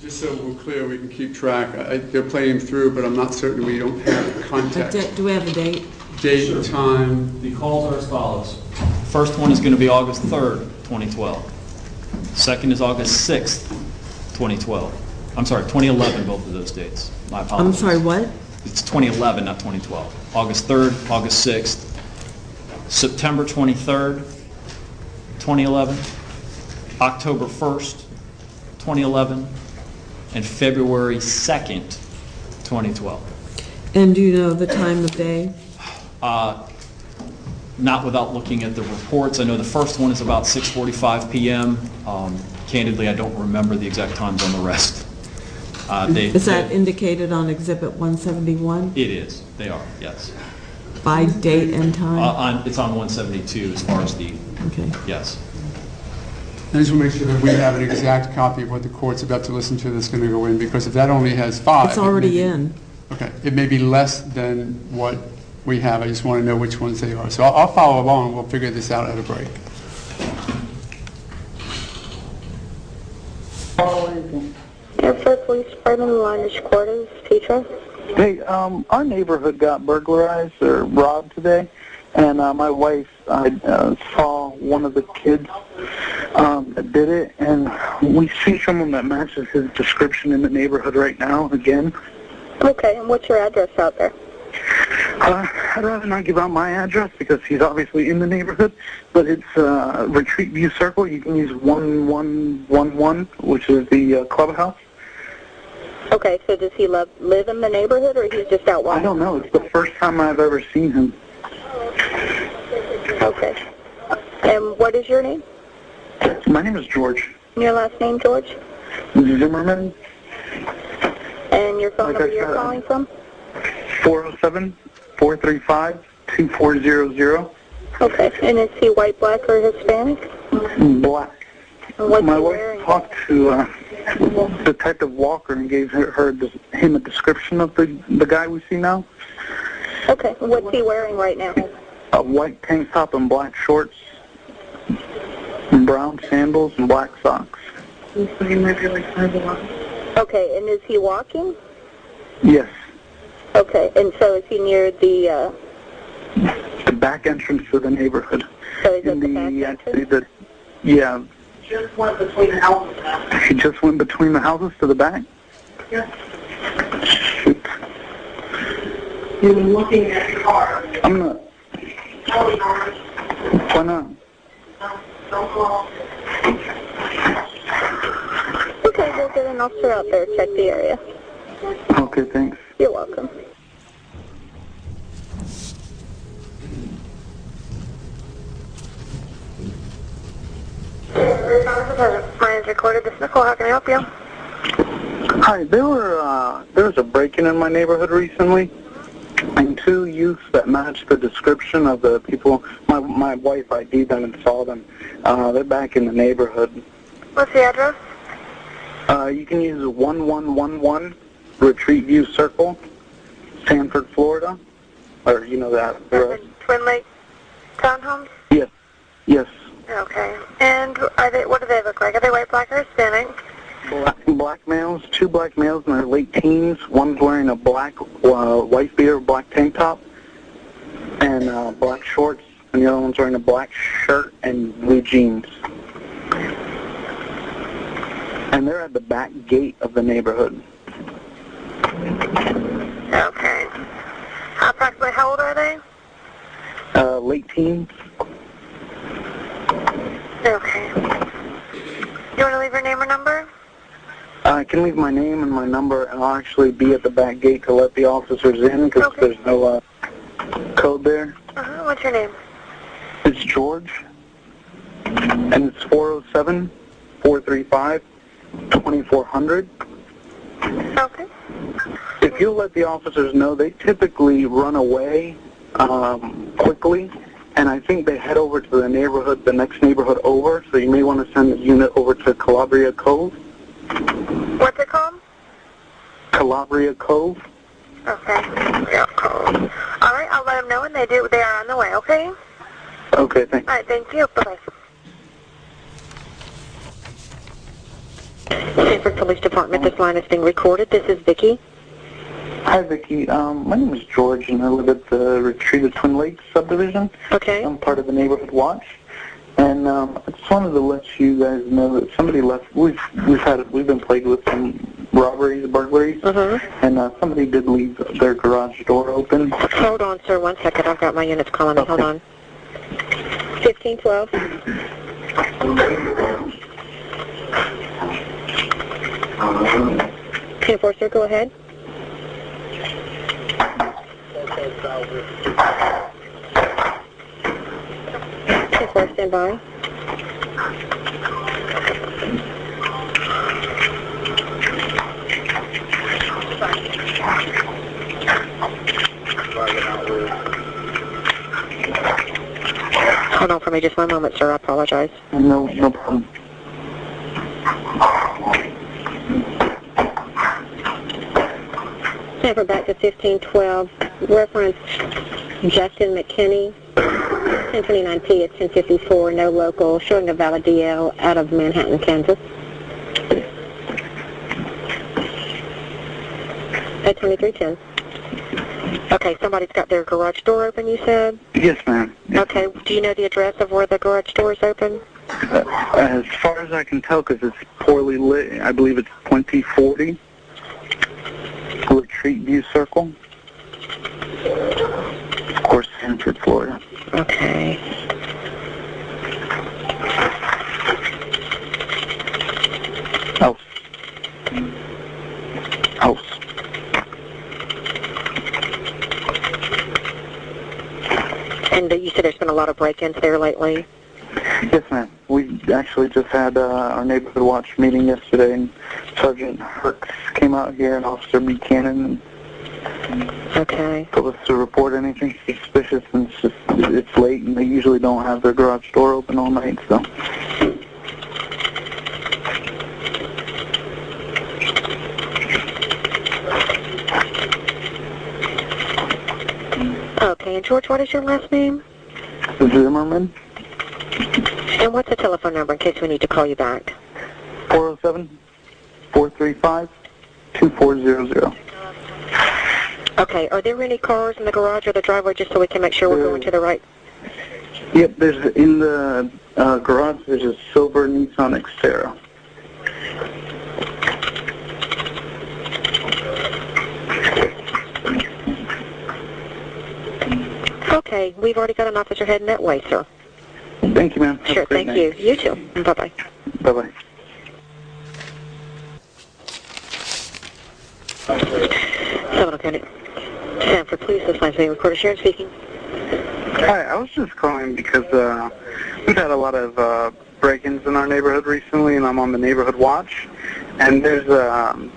Just so we're clear, we can keep track. They're playing through, but I'm not certain we don't have context. Do we have a date? Date and time. The calls are as follows. First one is going to be August 3rd, 2012. Second is August 6th, 2012. I'm sorry, 2011, both of those dates. My apologies. I'm sorry, what? It's 2011, not 2012. August 3rd, August 6th, September 23rd, 2011, October 1st, 2011, and February 2nd, 2012. And do you know the time of day? Not without looking at the reports. I know the first one is about 6:45 p.m. Candidly, I don't remember the exact times on the rest. Is that indicated on Exhibit 171? It is. They are, yes. By date and time? It's on 172 as far as the... Okay. Yes. I just want to make sure that we have an exact copy of what the court's about to listen to that's going to go in, because if that only has 5... It's already in. Okay. It may be less than what we have. I just want to know which ones they are. So I'll follow along. We'll figure this out at a break. Airport Police Department, the line is quarters, teacher. Hey, our neighborhood got burglarized or robbed today, and my wife, I saw one of the kids that did it, and we see someone that matches his description in the neighborhood right now, again. Okay, and what's your address out there? I'd rather not give out my address because he's obviously in the neighborhood, but it's Retreat View Circle. You can use 1111, which is the clubhouse. Okay, so does he live in the neighborhood, or he's just out walking? I don't know. It's the first time I've ever seen him. Okay. And what is your name? My name is George. And your last name, George? Zimmerman. And your phone number you're calling from? 407-435-2400. Okay. And is he white, black, or Hispanic? Black. And what's My he wife wearing? talked to Detective Walker and gave him a description of the guy we see now. Okay. What's he wearing right now? A white tank top and black shorts, and brown sandals and black socks. So he might be like 5'11". Okay. And is he walking? Yes. Okay. And so is he near the... The back entrance to the neighborhood. So he's at the back entrance? Yeah. Just went between the houses now. He just went between the houses to the back? Yes. Shoot. You've been looking at your car. I'm not. Why not? Don't call. Okay, we'll get an officer out there, check the area. Okay, thanks. You're welcome. Mine is recorded. This is Nicole. How can I help you? Hi, there was a break-in in my neighborhood recently, and 2 youths that matched the description of the people. My wife ID'd them and saw them. They're back in the neighborhood. What's the address? You can use 1111 Retreat View Circle, Sanford, Florida, or you know that. Twin Lake Townhomes? Yes. Yes. Okay. And what do they look like? Are they white, black, or Hispanic? Black males, 2 black males in their late teens. One's wearing a black wife beater, black tank top, and black shorts, and the other one's wearing a black shirt and blue jeans. And they're at the back gate of the neighborhood. Okay. Approximately how old are they? Late teens. Okay. You want to leave your name or number? I can leave my name and my number, and I'll actually be at the back gate to let the officers in because there's no code there. What's your name? It's George, and it's 407-435-2400. Okay. If you'll let the officers know, they typically run away quickly, and I think they head over to the neighborhood, the next neighborhood over, so you may want to send the unit over to Calabria Cove. What's it called? Calabria Cove. Okay. Yeah, call. All right, I'll let them know, and they are on the way, okay? Okay, thanks. All right, thank you. Bye-bye. Sanford Police Department, this line is being recorded. This is Vicki. Hi, Vicki. My name is George, and I live at the Retreat of Twin Lakes subdivision. Okay. I'm part of the Neighborhood Watch. And I just wanted to let you guys know that somebody left. We've been plagued with some robberies, burglaries, and somebody did leave their garage door open. Hold on, sir, 1 second. I've got my units calling me. Hold on. 1512. 10-4, sir, go ahead. 10-4, stand by. Hold on for me just 1 moment, sir. I apologize. No problem. Sanford back to 1512. Reference Justin McKinney. 1029P at 1054. No local. Showing a valid DL out of Manhattan, Kansas. At 2310. Okay, somebody's got their garage door open, you said? Yes, ma'am. Yes. Okay, do you know the address of where the garage door is open? As far as I can tell, because it's poorly lit, I believe it's 2040 Retreat View Circle. Of course, Sanford, Florida. Okay. House. And you said there's been a lot of break-ins there lately? Yes, ma'am. We actually just had our neighborhood watch meeting yesterday, and Sergeant Herx came out here, and Officer Buchanan, Okay. told us to report anything suspicious, and it's late, and they usually don't have their garage door open all night, so. Okay, and George, what is your last name? Zimmerman. And what's the telephone number in case we need to call you back? 407-435-2400. Okay, are there any cars in the garage or the driveway just so we can make sure we're going to the right? Yep, there's in the garage, there's a silver Nissan Xterra. Okay, we've already got an officer heading that way, sir. Thank you, ma'am. Have Sure, a great thank night. you. You too. Bye-bye. Bye-bye. Seminole County. Sanford Police, this line's being recorded. Sharon speaking. Hi, I was just calling because we've had a lot of break-ins in our neighborhood recently, and I'm on the neighborhood watch. And there's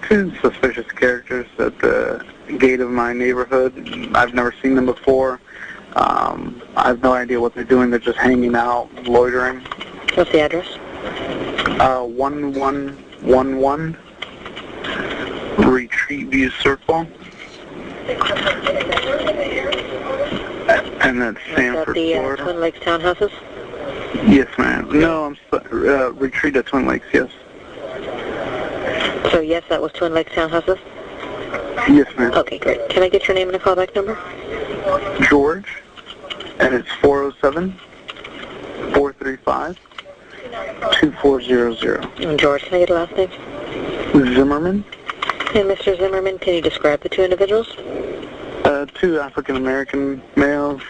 two suspicious characters at the gate of my neighborhood. I've never seen them before. I have no idea what they're doing. They're just hanging out, loitering. What's the address? 1111 Retreat View Circle. And that's Sanford, the Florida. Twin Lakes townhouses? Yes, ma'am. No, I'm Retreat at Twin Lakes, yes. So, yes, that was Twin Lakes townhouses? Yes, ma'am. Okay, great. Can I get your name and a callback number? George, and it's 407-435-2400. And George, can I get a last name? Zimmerman. And Mr. Zimmerman, can you describe the two individuals? Two African-American males.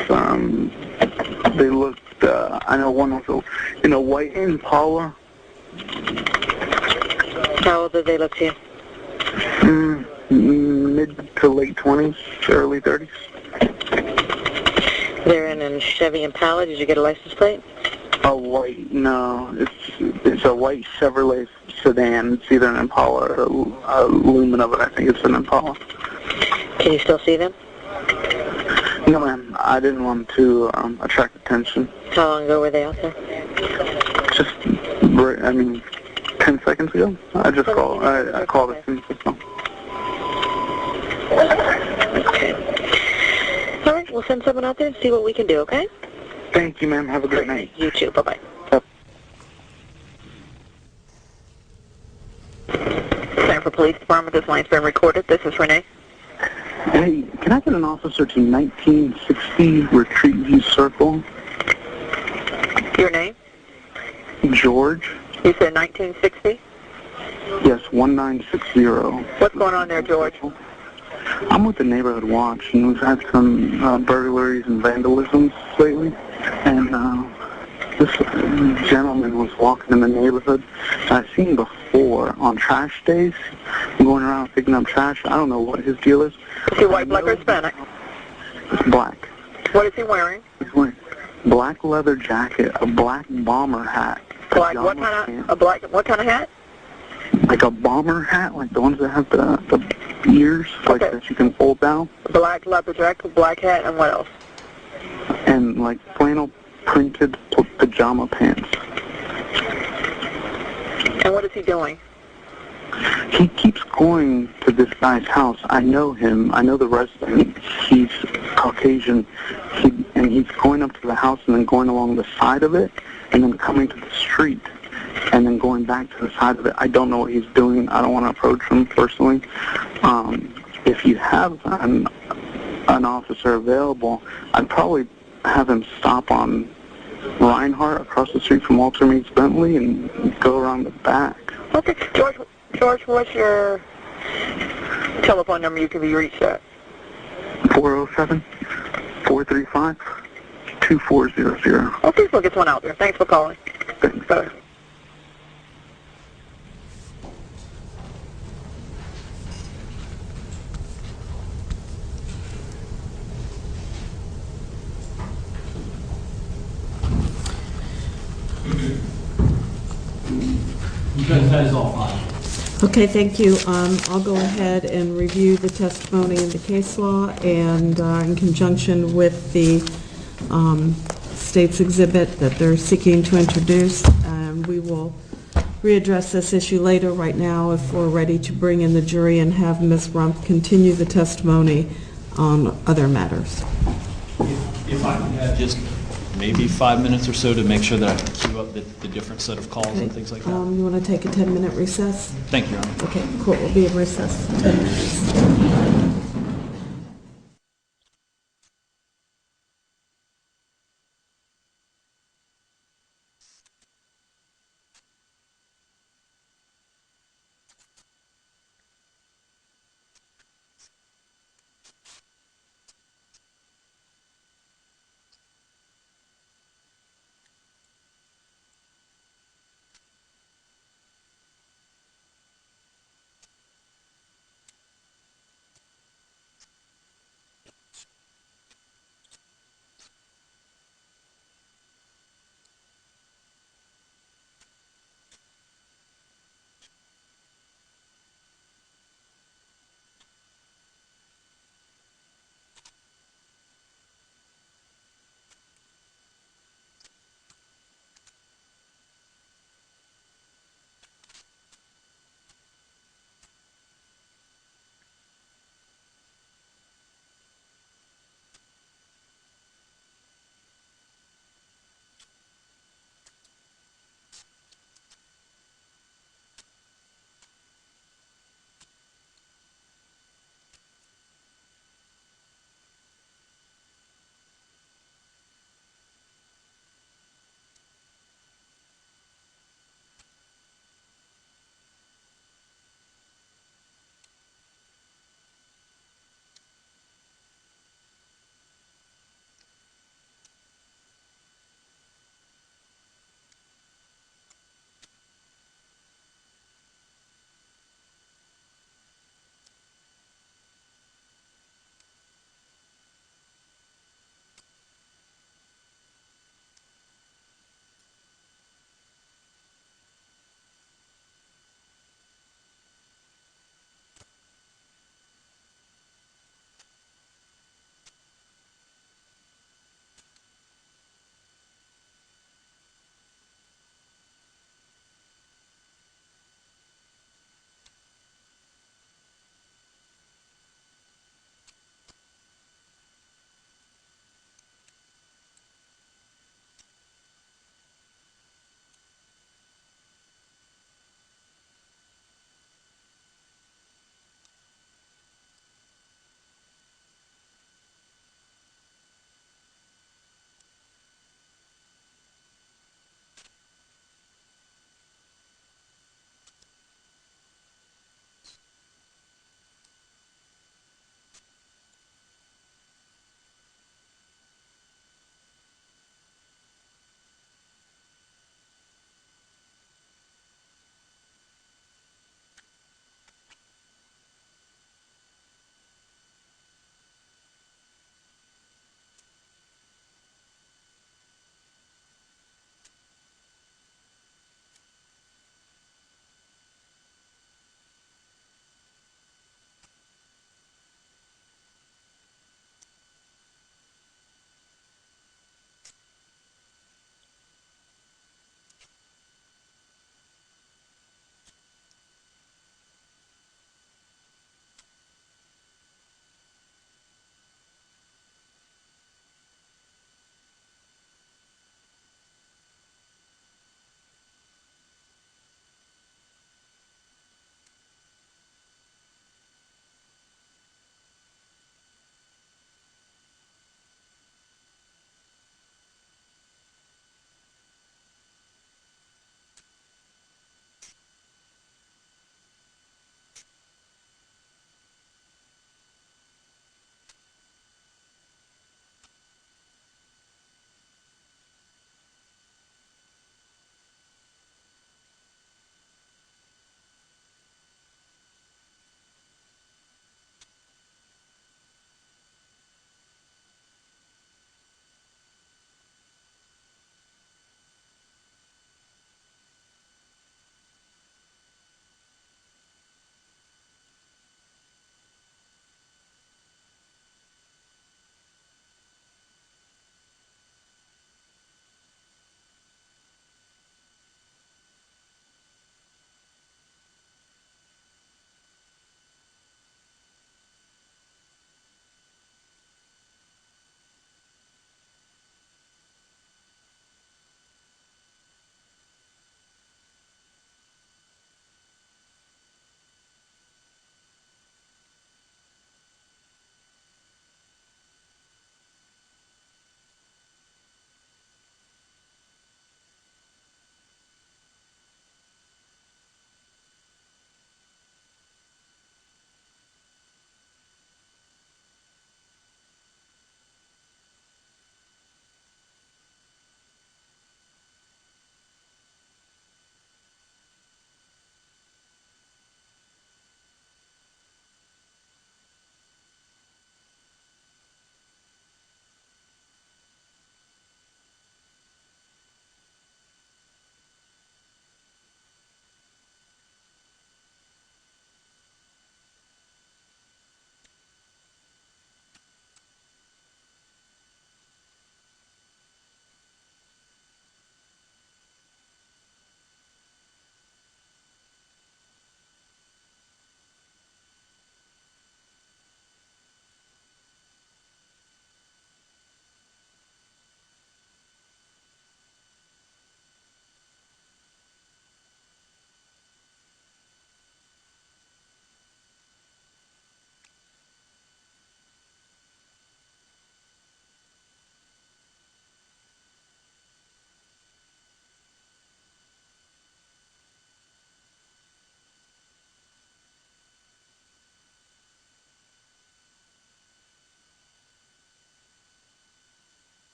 They looked, I know one was in a white Impala. How old did they look to you? Mid to late 20s, early 30s. They're in a Chevy Impala. Did you get a license plate? A white, no, it's a white Chevrolet sedan. It's either an Impala or a Lumen of it. I think it's an Impala. Can you still see them? No, ma'am. I didn't want to attract attention. How long ago were they out there? Just, 10 seconds ago. I just called. I called as soon as I saw. We'll send someone out there and see what we can do, okay? Thank you, ma'am. Have a great night. You too. Bye-bye. Center for Police Department, this line's been recorded. This is Renee. Hey, can I get an officer to 1960 Retreat View Circle? Your name? George. You said 1960? Yes, 1960. What's going on there, George? I'm with the Neighborhood Watch, and we've had some burglaries and vandalisms lately. And this gentleman was walking in the neighborhood. I've seen him before on trash days, going around picking up trash. I don't know what his deal is. Is he white, black, or Hispanic? It's black. What is he wearing? He's wearing a black leather jacket, a black bomber hat. Black, what kind of hat? Like a bomber hat, like the ones that have the ears, like that you can fold down. Black leather jacket, black hat, and what else? And like flannel printed pajama pants. And what is he doing? He keeps going to this guy's house. I know him. I know the resident. He's Caucasian. And he's going up to the house and then going along the side of it and then coming to the street and then going back to the side of it. I don't know what he's doing. I don't want to approach him personally. If you have an officer available, I'd probably have him stop on Reinhardt across the street from Walter Meets Bentley and go around the back. Okay. George, what's your telephone number you can be reached at? 407-435-2400. Okay, we'll get one out there. Thanks for calling. Thanks. Bye. That is all fine. Okay, thank you. I'll go ahead and review the testimony in the case law, and in conjunction with the state's exhibit that they're seeking to introduce, we will readdress this issue later. Right now, if we're ready to bring in the jury and have Ms. Rump continue the testimony on other matters. If I can have just maybe 5 minutes or so to make sure that I can queue up the different set of calls and things like that. You want to take a 10-minute recess? Thank you, Your Honor. Okay, court will be in recess for 10 minutes.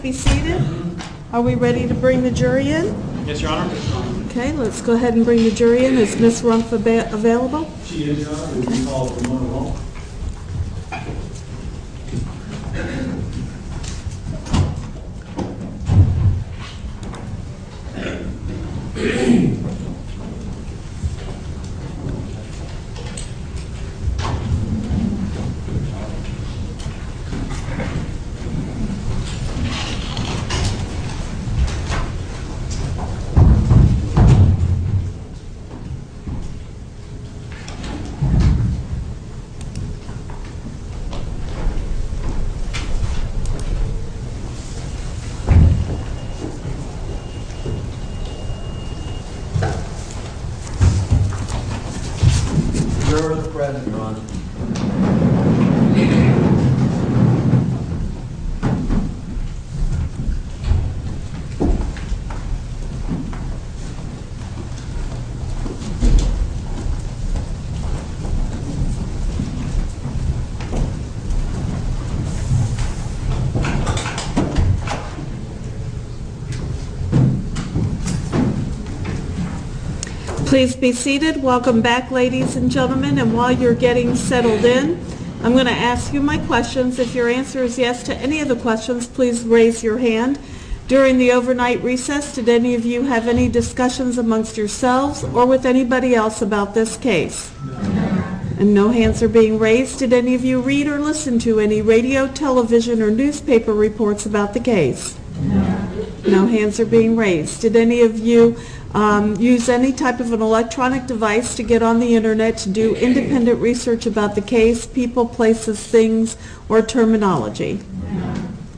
be seated. Are we ready to bring the jury in? Yes, Your Honor. Okay, let's go ahead and bring the jury in. Is Ms. Rumpf available? She is, Your Honor. We can call for one alone. Jurors are present, Your Honor. Please be seated. Welcome back, ladies and gentlemen. And while you're getting settled in, I'm going to ask you my questions. If your answer is yes to any of the questions, please raise your hand. During the overnight recess, did any of you have any discussions amongst yourselves or with anybody else about this case? And no hands are being raised. Did any of you read or listen to any radio, television, or newspaper reports about the case? No hands are being raised. Did any of you use any type of an electronic device to get on the internet to do independent research about the case, people, places, things, or terminology?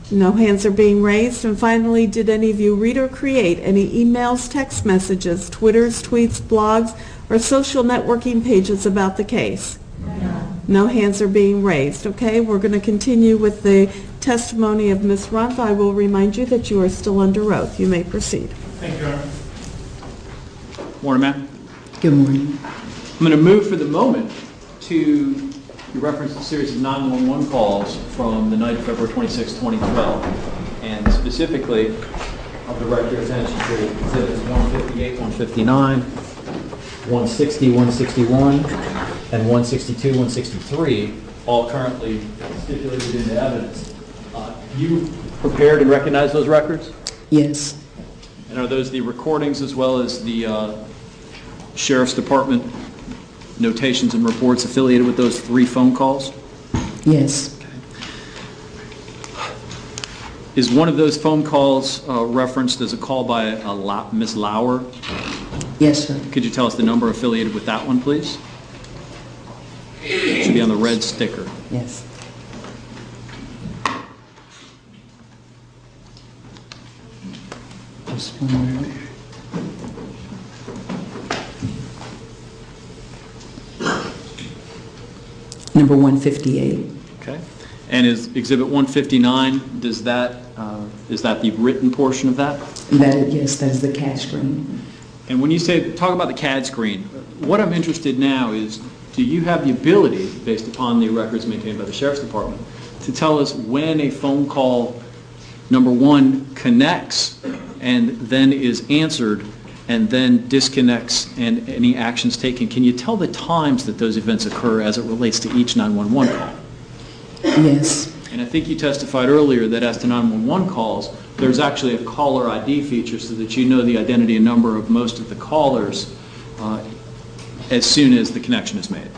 No hands are being raised. And finally, did any of you read or create any emails, text messages, Twitters, tweets, blogs, or social networking pages about the case? No hands are being raised. Okay, we're going to continue with the testimony of Ms. Rumpf. I will remind you that you are still under oath. You may proceed. Thank you, Your Honor. Morning, ma'am. Good morning. I'm going to move for the moment to you referenced a series of 911 calls from the night of February 26, 2012, and specifically I'll direct your attention to exhibits 158, 159, 160, 161, and 162, 163, all currently stipulated into evidence. You prepared and recognized those records? Yes. And are those the recordings as well as the Sheriff's Department notations and reports affiliated with those 3 phone calls? Yes. Okay. Is one of those phone calls referenced as a call by Ms. Lauer? Yes, sir. Could you tell us the number affiliated with that one, please? It should be on the red sticker. Yes. Just one moment. Number 158. Okay. And is Exhibit 159, is that the written portion of that? Yes, that is the CAD screen. And when you talk about the CAD screen, what I'm interested now is, do you have the ability, based upon the records maintained by the Sheriff's Department, to tell us when a phone call, number 1, connects and then is answered and then disconnects and any actions taken? Can you tell the times that those events occur as it relates to each 911 call? Yes. And I think you testified earlier that as to 911 calls, there's actually a caller ID feature so that you know the identity and number of most of the callers as soon as the connection is made.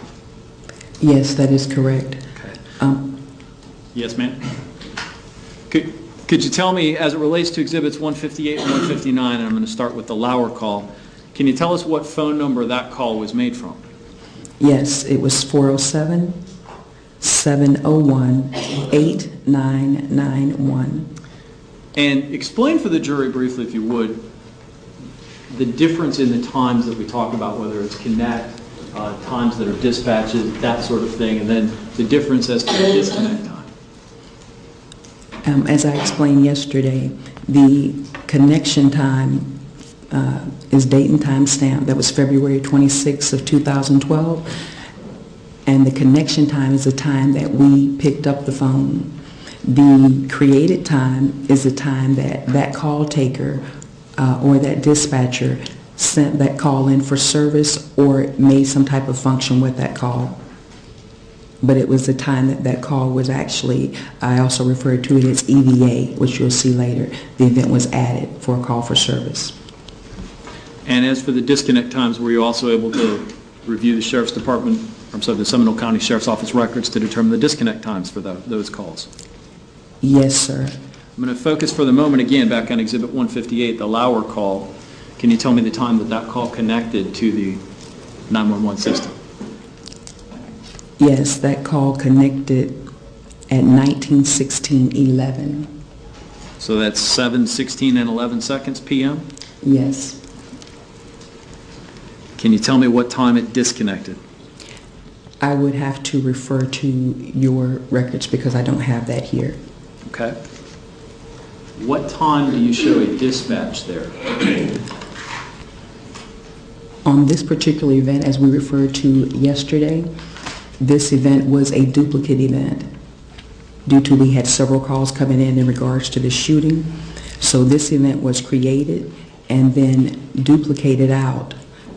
Yes, that is correct. Okay. Yes, ma'am? Could you tell me, as it relates to Exhibits 158 and 159, and I'm going to start with the Lauer call, can you tell us what phone number that call was made from? Yes, it was 407-701-8991. And explain for the jury briefly, if you would, the difference in the times that we talk about, whether it's connect, times that are dispatches, that sort of thing, and then the difference as to the disconnect time. As I explained yesterday, the connection time is date and time stamp. That was February 26th of 2012. And the connection time is the time that we picked up the phone. The created time is the time that that call taker or that dispatcher sent that call in for service or made some type of function with that call. But it was the time that that call was actually, I also referred to it as EVA, which you'll see later. The event was added for a call for service. And as for the disconnect times, were you also able to review the Sheriff's Department, the Seminole County Sheriff's Office records to determine the disconnect times for those calls? Yes, sir. I'm going to focus for the moment again back on Exhibit 158, the Lauer call. Can you tell me the time that that call connected to the 911 system? Yes, that call connected at 19:16:11. So that's 7:16 and 11 seconds p.m.? Yes. Can you tell me what time it disconnected? I would have to refer to your records because I don't have that here. Okay. What time do you show a dispatch there? On this particular event, as we referred to yesterday, this event was a duplicate event due to we had several calls coming in regards to the shooting. So this event was created and then duplicated out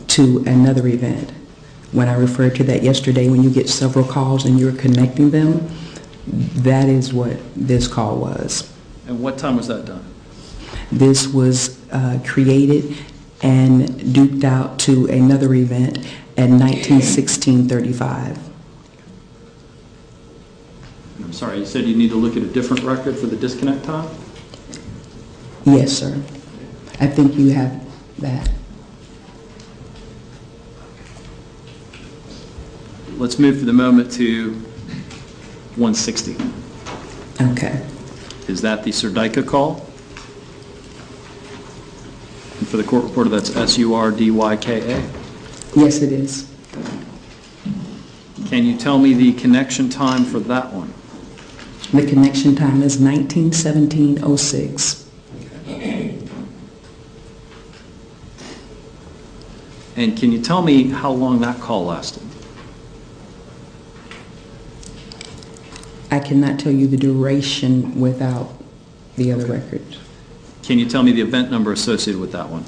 to another event. When I referred to that yesterday, when you get several calls and you're connecting them, that is what this call was. And what time was that done? This was created and duped out to another event at 19:16:35. I'm sorry, you said you need to look at a different record for the disconnect time? Yes, sir. I think you have that. Let's move for the moment to 160. Okay. Is that the Surdyka call? And for the court reporter, that's S-U-R-D-Y-K-A? Yes, it is. Can you tell me the connection time for that one? The connection time is 19:17:06. And can you tell me how long that call lasted? I cannot tell you the duration without the other record. Can you tell me the event number associated with that one?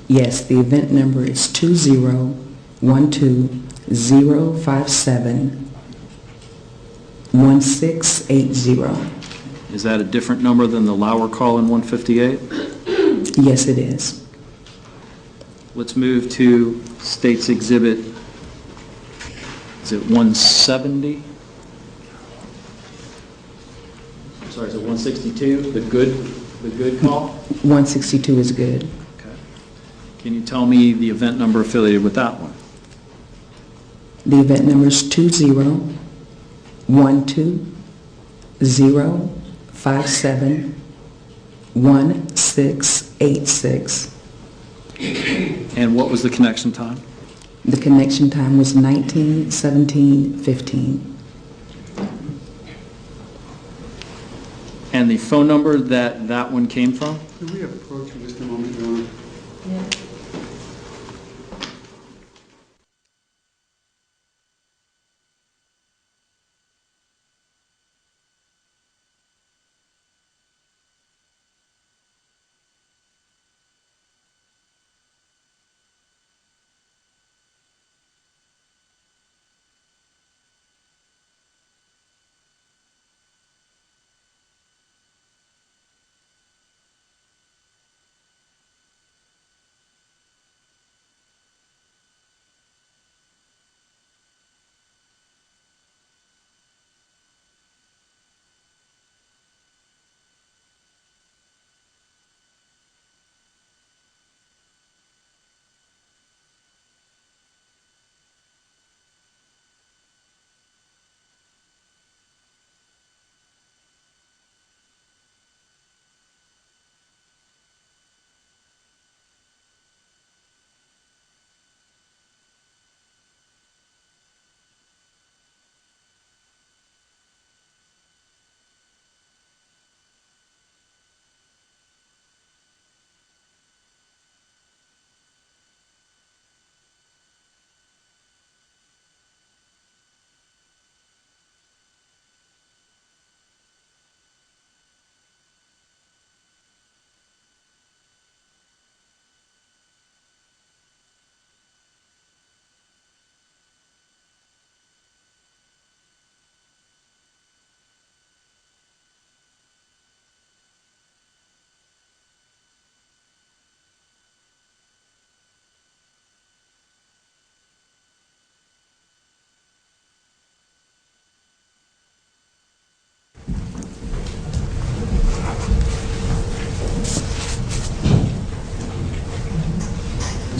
Yes, the event number is 2012-057-1680. Is that a different number than the Lauer call in 158? Yes, it is. Let's move to State's Exhibit, is it 170? I'm sorry, is it 162? The good call? 162 is good. Okay. Can you tell me the event number affiliated with that one? The event number is 20-120-57-1686. And what was the connection time? The connection time was 19:17:15. And the phone number that that one came from? Could we approach in just a moment, Your Honor?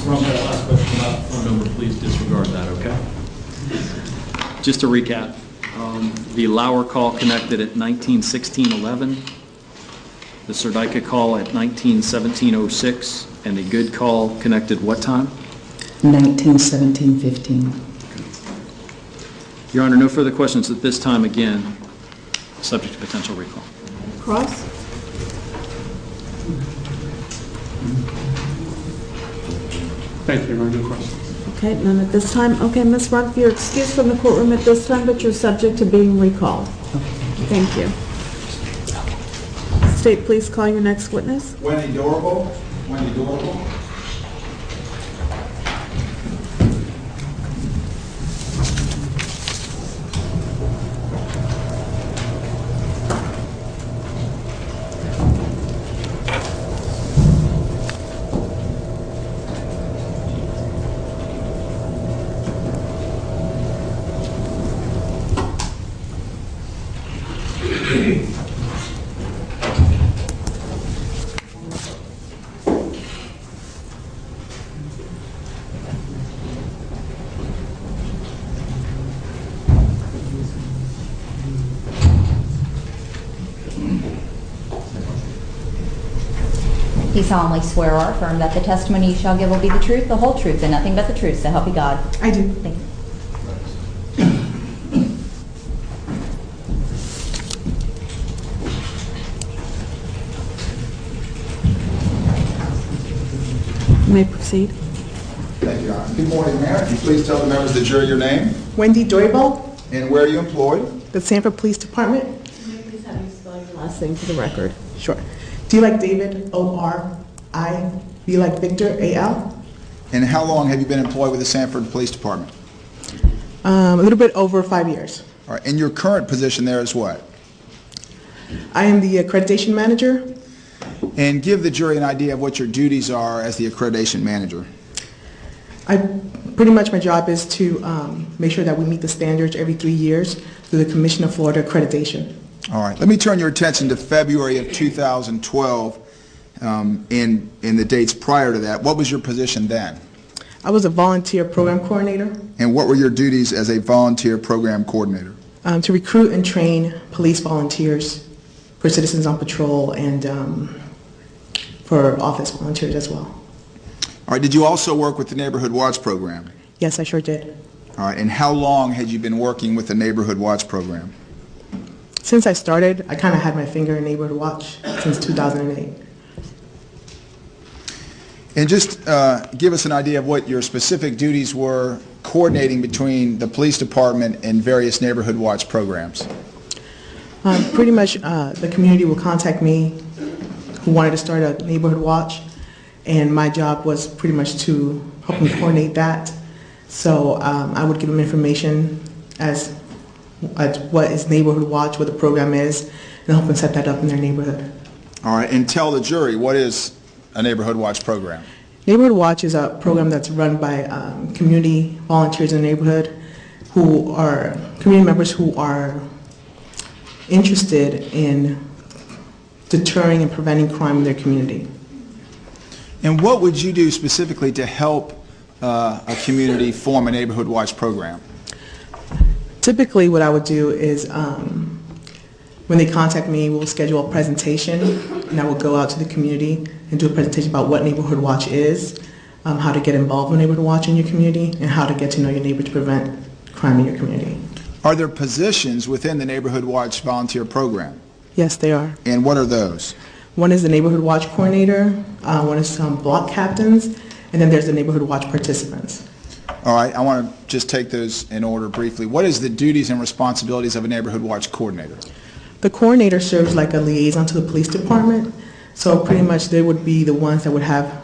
Ron, that last question about Phone number, please disregard that, okay? Just to recap, the Lauer call connected at 19:16:11, the Serdica call at 19:17:06, and the Good call connected what time? 1917-15. Your Honor, no further questions at this time. Again, subject to potential recall. Cross? Thank you, Your Honor. No questions. Okay, none at this time. Okay, Ms. Rumpf, you're excused from the courtroom at this time, but you're subject to being recalled. Thank you. State, please call your next witness. Wendy Dorable. Wendy Dorable. Do you solemnly swear or affirm that the testimony you shall give will be the truth, the whole truth, and nothing but the truth, so help you God? I do. Thank you. You may proceed. Thank you, Your Honor. Good morning, Mayor. Can you please tell the members of the jury your name Wendy Doibel, and where are you employed? the Sanford Police Department. Can you please have you spell your last name for the record? Sure. D like David, O-R-I, V like Victor, A-L. And how long have you been employed with the Sanford Police Department? A little bit over 5 years. All right. And your current position there is what? I am the accreditation manager. And give the jury an idea of what your duties are as the accreditation manager. Pretty much my job is to make sure that we meet the standards every 3 years through the Commission of Florida accreditation. All right. Let me turn your attention to February of 2012 and the dates prior to that. What was your position then? I was a volunteer program coordinator. And what were your duties as a volunteer program coordinator? To recruit and train police volunteers for Citizens on Patrol and for office volunteers as well. All right. Did you also work with the Neighborhood Watch program? Yes, I sure did. All right. And how long had you been working with the Neighborhood Watch program? Since I started, I kind of had my finger in Neighborhood Watch since 2008. And just give us an idea of what your specific duties were coordinating between the police department and various Neighborhood Watch programs. Pretty much the community will contact me who wanted to start a Neighborhood Watch, and my job was pretty much to help them coordinate that. So I would give them information as what is Neighborhood Watch, what the program is, and help them set that up in their neighborhood. All right, and tell the jury, what is a Neighborhood Watch program? Neighborhood Watch is a program that's run by community volunteers in the neighborhood who are community members who are interested in deterring and preventing crime in their community. And what would you do specifically to help a community form a Neighborhood Watch program? Typically what I would do is when they contact me, we'll schedule a presentation, and I will go out to the community and do a presentation about what Neighborhood Watch is, how to get involved with Neighborhood Watch in your community, and how to get to know your neighbor to prevent crime in your community. Are there positions within the Neighborhood Watch volunteer program? Yes, they are. And what are those? One is the Neighborhood Watch coordinator, one is block captains, and then there's the Neighborhood Watch participants. All right, I want to just take those in order briefly. What is the duties and responsibilities of a Neighborhood Watch coordinator? The coordinator serves like a liaison to the police department, so pretty much they would be the ones that would have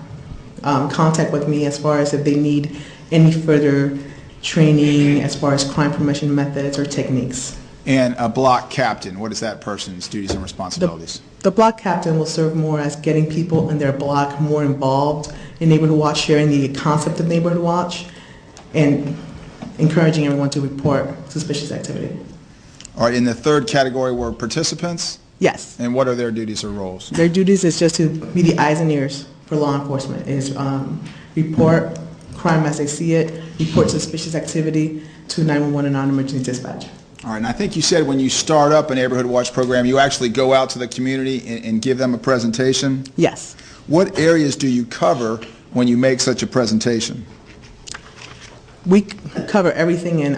contact with me as far as if they need any further training as far as crime prevention methods or techniques. And a block captain, what is that person's duties and responsibilities? The block captain will serve more as getting people in their block more involved in Neighborhood Watch, sharing the concept of Neighborhood Watch, and encouraging everyone to report suspicious activity. All right, in the third category were participants? Yes. And what are their duties or roles? Their duties is just to be the eyes and ears for law enforcement is report crime as they see it, report suspicious activity to 911 and non-emergency dispatch. All right, and I think you said when you start up a Neighborhood Watch program, you actually go out to the community and give them a presentation? Yes. What areas do you cover when you make such a presentation? We cover everything in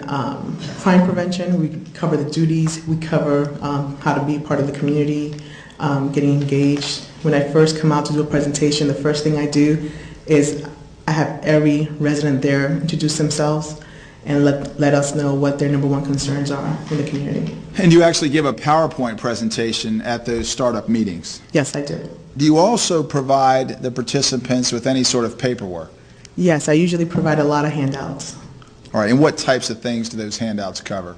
crime prevention. We cover the duties. We cover how to be part of the community, getting engaged. When I first come out to do a presentation, the first thing I do is I have every resident there introduce themselves and let us know what their number one concerns are in the community. And you actually give a PowerPoint presentation at those startup meetings? Yes, I do. Do you also provide the participants with any sort of paperwork? Yes, I usually provide a lot of handouts. All right, and what types of things do those handouts cover?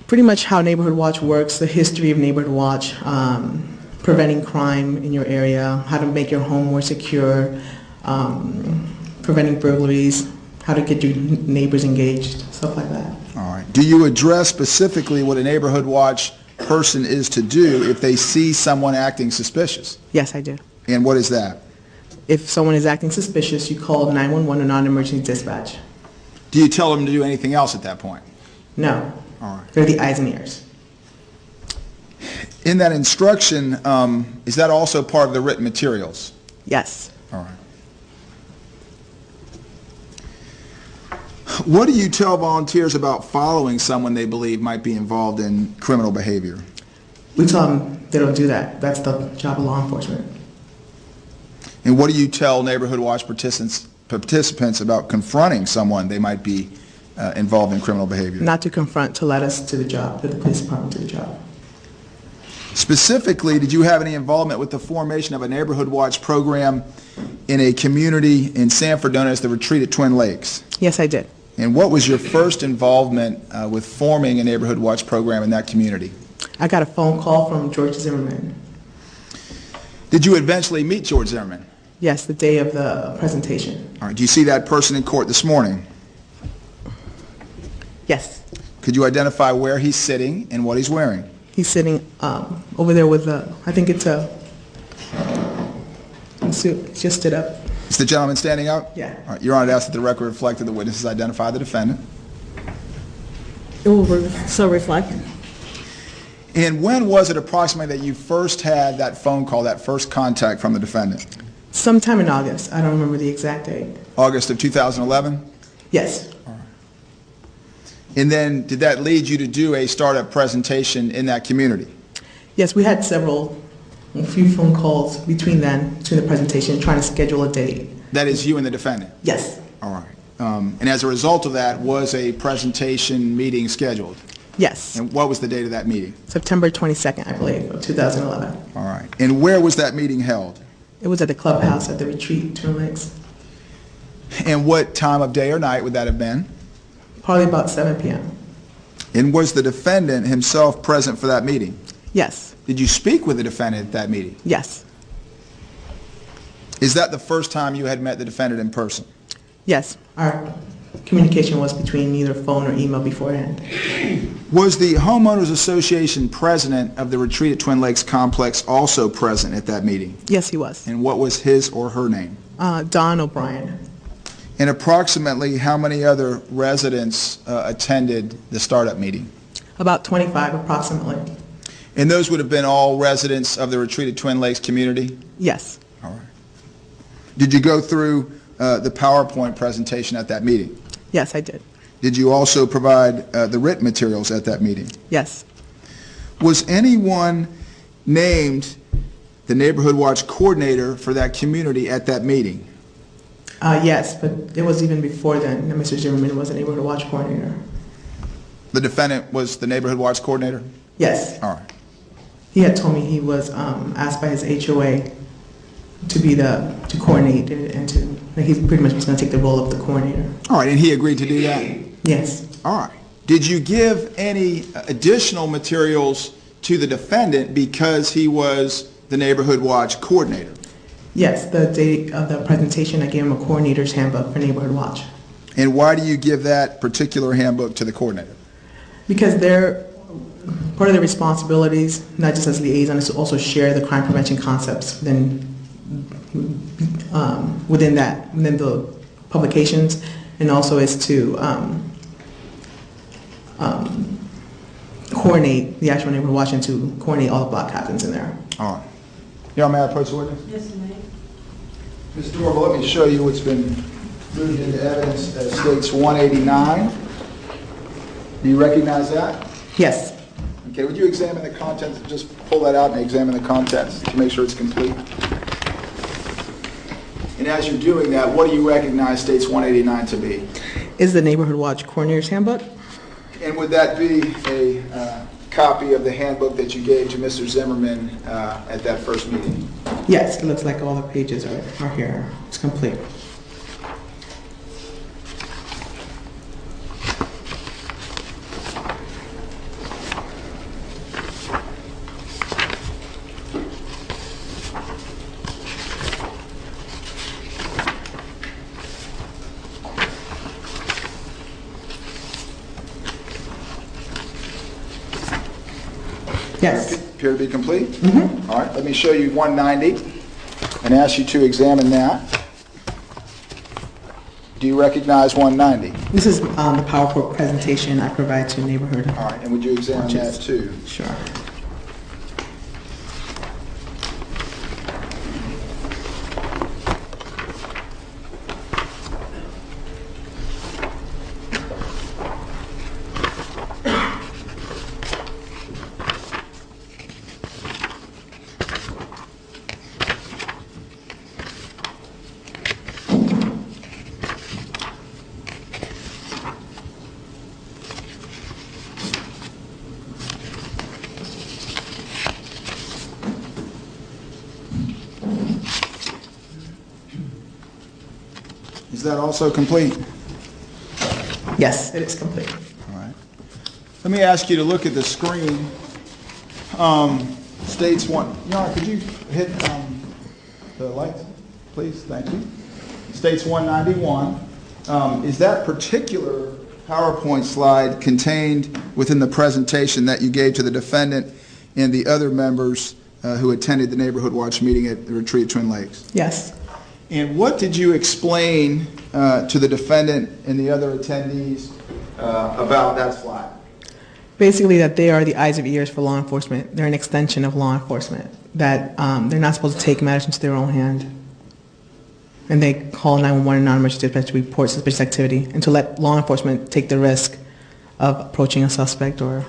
Pretty much how Neighborhood Watch works, the history of Neighborhood Watch, preventing crime in your area, how to make your home more secure, preventing burglaries, how to get your neighbors engaged, stuff like that. All right. Do you address specifically what a Neighborhood Watch person is to do if they see someone acting suspicious? Yes, I do. And what is that? If someone is acting suspicious, you call 911 or non-emergency dispatch. Do you tell them to do anything else at that point? No. All right. They're the eyes and ears. In that instruction, is that also part of the written materials? Yes. All right. What do you tell volunteers about following someone they believe might be involved in criminal behavior? We tell them they don't do that. That's the job of law enforcement. And what do you tell Neighborhood Watch participants about confronting someone they might be involved in criminal behavior? Not to confront, to let us to the job, to the police department to the job. Specifically, did you have any involvement with the formation of a Neighborhood Watch program in a community in Sanford known as the Retreat at Twin Lakes? Yes, I did. And what was your first involvement with forming a Neighborhood Watch program in that community? I got a phone call from George Zimmerman. Did you eventually meet George Zimmerman? Yes, the day of the presentation. All right. Do you see that person in court this morning? Yes. Could you identify where he's sitting and what he's wearing? He's sitting over there with I think it's a suit. Just stood up. Is the gentleman standing up? Yeah. All right. Your Honor, to ask that the record reflect that the witnesses identify the defendant. It will so reflect. And when was it approximately that you first had that phone call, that first contact from the defendant? Sometime in August. I don't remember the exact date. August of 2011? Yes. All right. And then did that lead you to do a startup presentation in that community? Yes, we had a few phone calls between the presentation, trying to schedule a date. That is you and the defendant? Yes. All right. And as a result of that, was a presentation meeting scheduled? Yes. And what was the date of that meeting? September 22nd, I believe, of 2011. All right. And where was that meeting held? It was at the clubhouse at the Retreat, Twin Lakes. And what time of day or night would that have been? Probably about 7 p.m. And was the defendant himself present for that meeting? Yes. Did you speak with the defendant at that meeting? Yes. Is that the first time you had met the defendant in person? Yes. Our communication was between either phone or email beforehand. Was the Homeowners Association president of the Retreat at Twin Lakes complex also present at that meeting? Yes, he was. And what was his or her name? Don O'Brien. And approximately how many other residents attended the startup meeting? About 25 approximately. And those would have been all residents of the Retreat at Twin Lakes community? Yes. All right. Did you go through the PowerPoint presentation at that meeting? Yes, I did. Did you also provide the written materials at that meeting? Yes. Was anyone named the Neighborhood Watch coordinator for that community at that meeting? Yes, but it was even before then that Mr. Zimmerman was a Neighborhood Watch coordinator. The defendant was the Neighborhood Watch coordinator? Yes. All right. He had told me he was asked by his HOA to coordinate and he pretty much was going to take the role of the coordinator. All right, and he agreed to do that? Yes. All right. Did you give any additional materials to the defendant because he was the Neighborhood Watch coordinator? Yes, the day of the presentation I gave him a coordinator's handbook for Neighborhood Watch. And why do you give that particular handbook to the coordinator? Because part of their responsibilities, not just as liaison, is to also share the crime prevention concepts. Then within the publications, and also is to coordinate the actual neighborhood watch and to coordinate all the block captains in there. All right. Your Honor, may I approach the witness? Yes, ma'am. Ms. Dorval, let me show you what's been moved into evidence as states 189. Do you recognize that? Yes. Okay, would you examine the contents? Just pull that out and examine the contents to make sure it's complete. And as you're doing that, what do you recognize states 189 to be? Is the Neighborhood Watch Coordinator's Handbook? And would that be a copy of the handbook that you gave to Mr. Zimmerman at that first meeting? Yes, it looks like all the pages are here. It's complete. Yes. Appear to be complete? Mm-hmm. All right, let me show you 190 and ask you to examine that. Do you recognize 190? This is the PowerPoint presentation I provide to neighborhood. All right, and would you examine that too? Sure. Is that also complete? Yes, it is complete. All right. Let me ask you to look at the screen. States one. Yara, could you hit the lights, please? Thank you. States 191. Is that particular PowerPoint slide contained within the presentation that you gave to the defendant and the other members who attended the Neighborhood Watch meeting at the retreat at Twin Lakes? Yes. And what did you explain to the defendant and the other attendees about that slide? Basically that they are the eyes and ears for law enforcement. They're an extension of law enforcement. That they're not supposed to take matters into their own hand. And they call 911 and non-emergency dispatch to report suspicious activity and to let law enforcement take the risk of approaching a suspect or...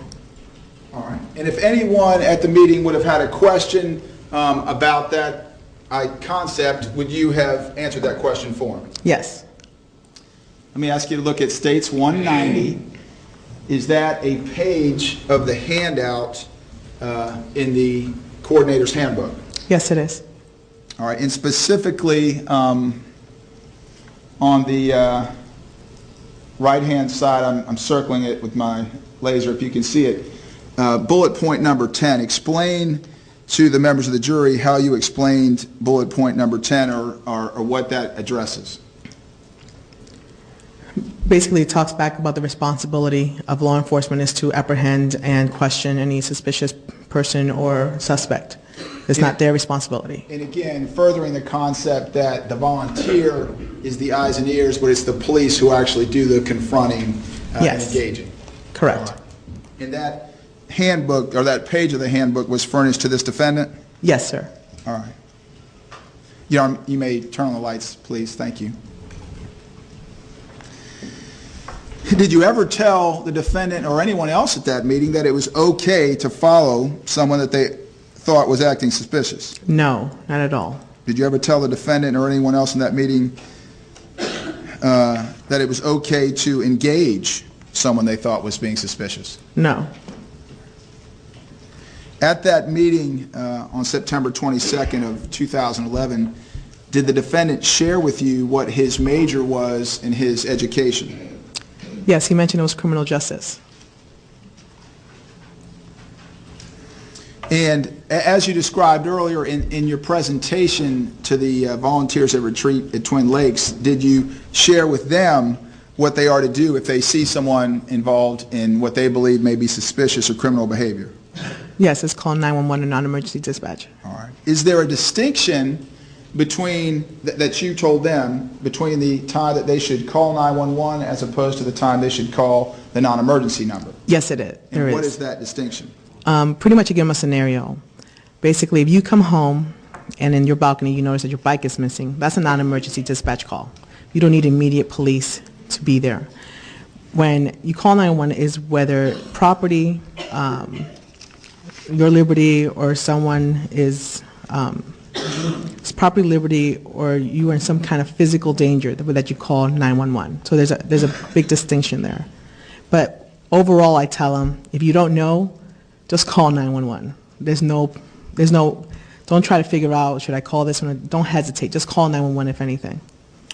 All right. And if anyone at the meeting would have had a question about that concept, would you have answered that question for him? Yes. Let me ask you to look at States 190. Is that a page of the handout in the coordinator's handbook? Yes, it is. All right. And specifically on the right-hand side, I'm circling it with my laser if you can see it. Bullet point number 10. Explain to the members of the jury how you explained bullet point number 10 or what that addresses. Basically, it talks back about the responsibility of law enforcement is to apprehend and question any suspicious person or suspect. It's not their responsibility. And again, furthering the concept that the volunteer is the eyes and ears, but it's the police who actually do the confronting and engaging. Correct. Right. And that handbook, or that page of the handbook, was furnished to this defendant? Yes, sir. All right. You may turn on the lights, please. Thank you. Did you ever tell the defendant or anyone else at that meeting that it was okay to follow someone that they thought was acting suspicious? No, not at all. Did you ever tell the defendant or anyone else in that meeting that it was okay to engage someone they thought was being suspicious? No. At that meeting on September 22nd of 2011, did the defendant share with you what his major was in his education? Yes, he mentioned it was criminal justice. And as you described earlier in your presentation to the volunteers at retreat at Twin Lakes, did you share with them what they are to do if they see someone involved in what they believe may be suspicious or criminal behavior? Yes, it's called 911 and non-emergency dispatch. All right. Is there a distinction that you told them between the time that they should call 911 as opposed to the time they should call the non-emergency number? Yes, it is. And what is that distinction? Pretty much, you give them a scenario. Basically, if you come home and in your balcony you notice that your bike is missing, that's a non-emergency dispatch call. You don't need immediate police to be there. When you call 911 is whether property, your liberty, or someone is it's property, liberty, or you are in some kind of physical danger that you call 911. So there's a big distinction there. But overall, I tell them, if you don't know, just call 911. Don't try to figure out, should I call this one? Don't hesitate. Just call 911 if anything.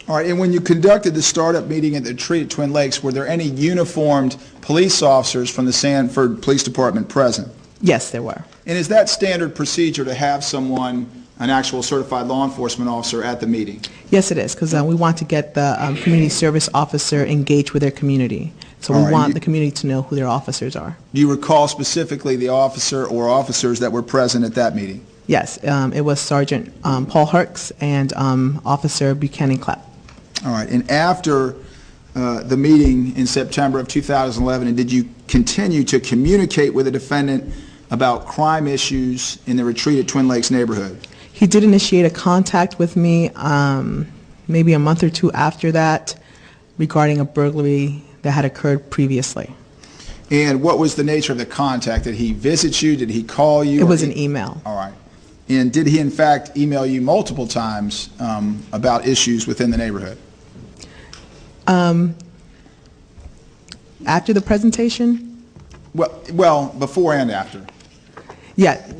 All right, and when you conducted the startup meeting at the retreat at Twin Lakes, were there any uniformed police officers from the Sanford Police Department present? Yes, there were. And is that standard procedure to have someone, an actual certified law enforcement officer, at the meeting? Yes, it is, because we want to get the community service officer engaged with their community. So we want the community to know who their officers are. Do you recall specifically the officer or officers that were present at that meeting? Yes, it was Sergeant Paul Herks and Officer Buchanan Clapp. All right, and after the meeting in September of 2011, did you continue to communicate with the defendant about crime issues in the retreat at Twin Lakes neighborhood? He did initiate a contact with me maybe a month or two after that regarding a burglary that had occurred previously. And what was the nature of the contact? Did he visit you? Did he call you? It was an email. All right. And did he in fact email you multiple times about issues within the neighborhood? After the presentation? Well, before and after. Yeah.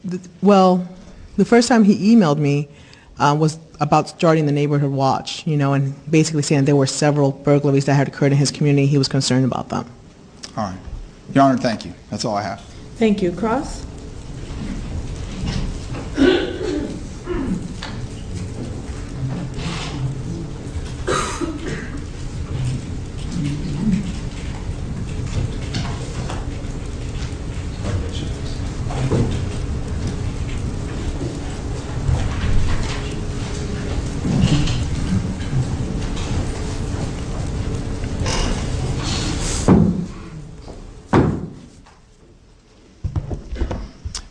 The first time he emailed me was about starting the neighborhood watch, and basically saying there were several burglaries that had occurred in his community. He was concerned about them. All right. Your Honor, thank you. That's all I have. Thank you. Cross?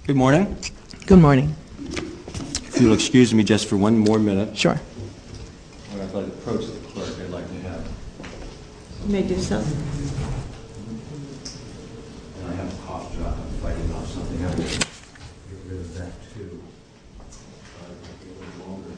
Good morning. Good morning. If you'll excuse me just for one more minute. Sure. When I'd like to approach the clerk, I'd like to have. You may do so. And I have a cough drop. I'm fighting off something. I'm going to get rid of that too. It might be a little longer.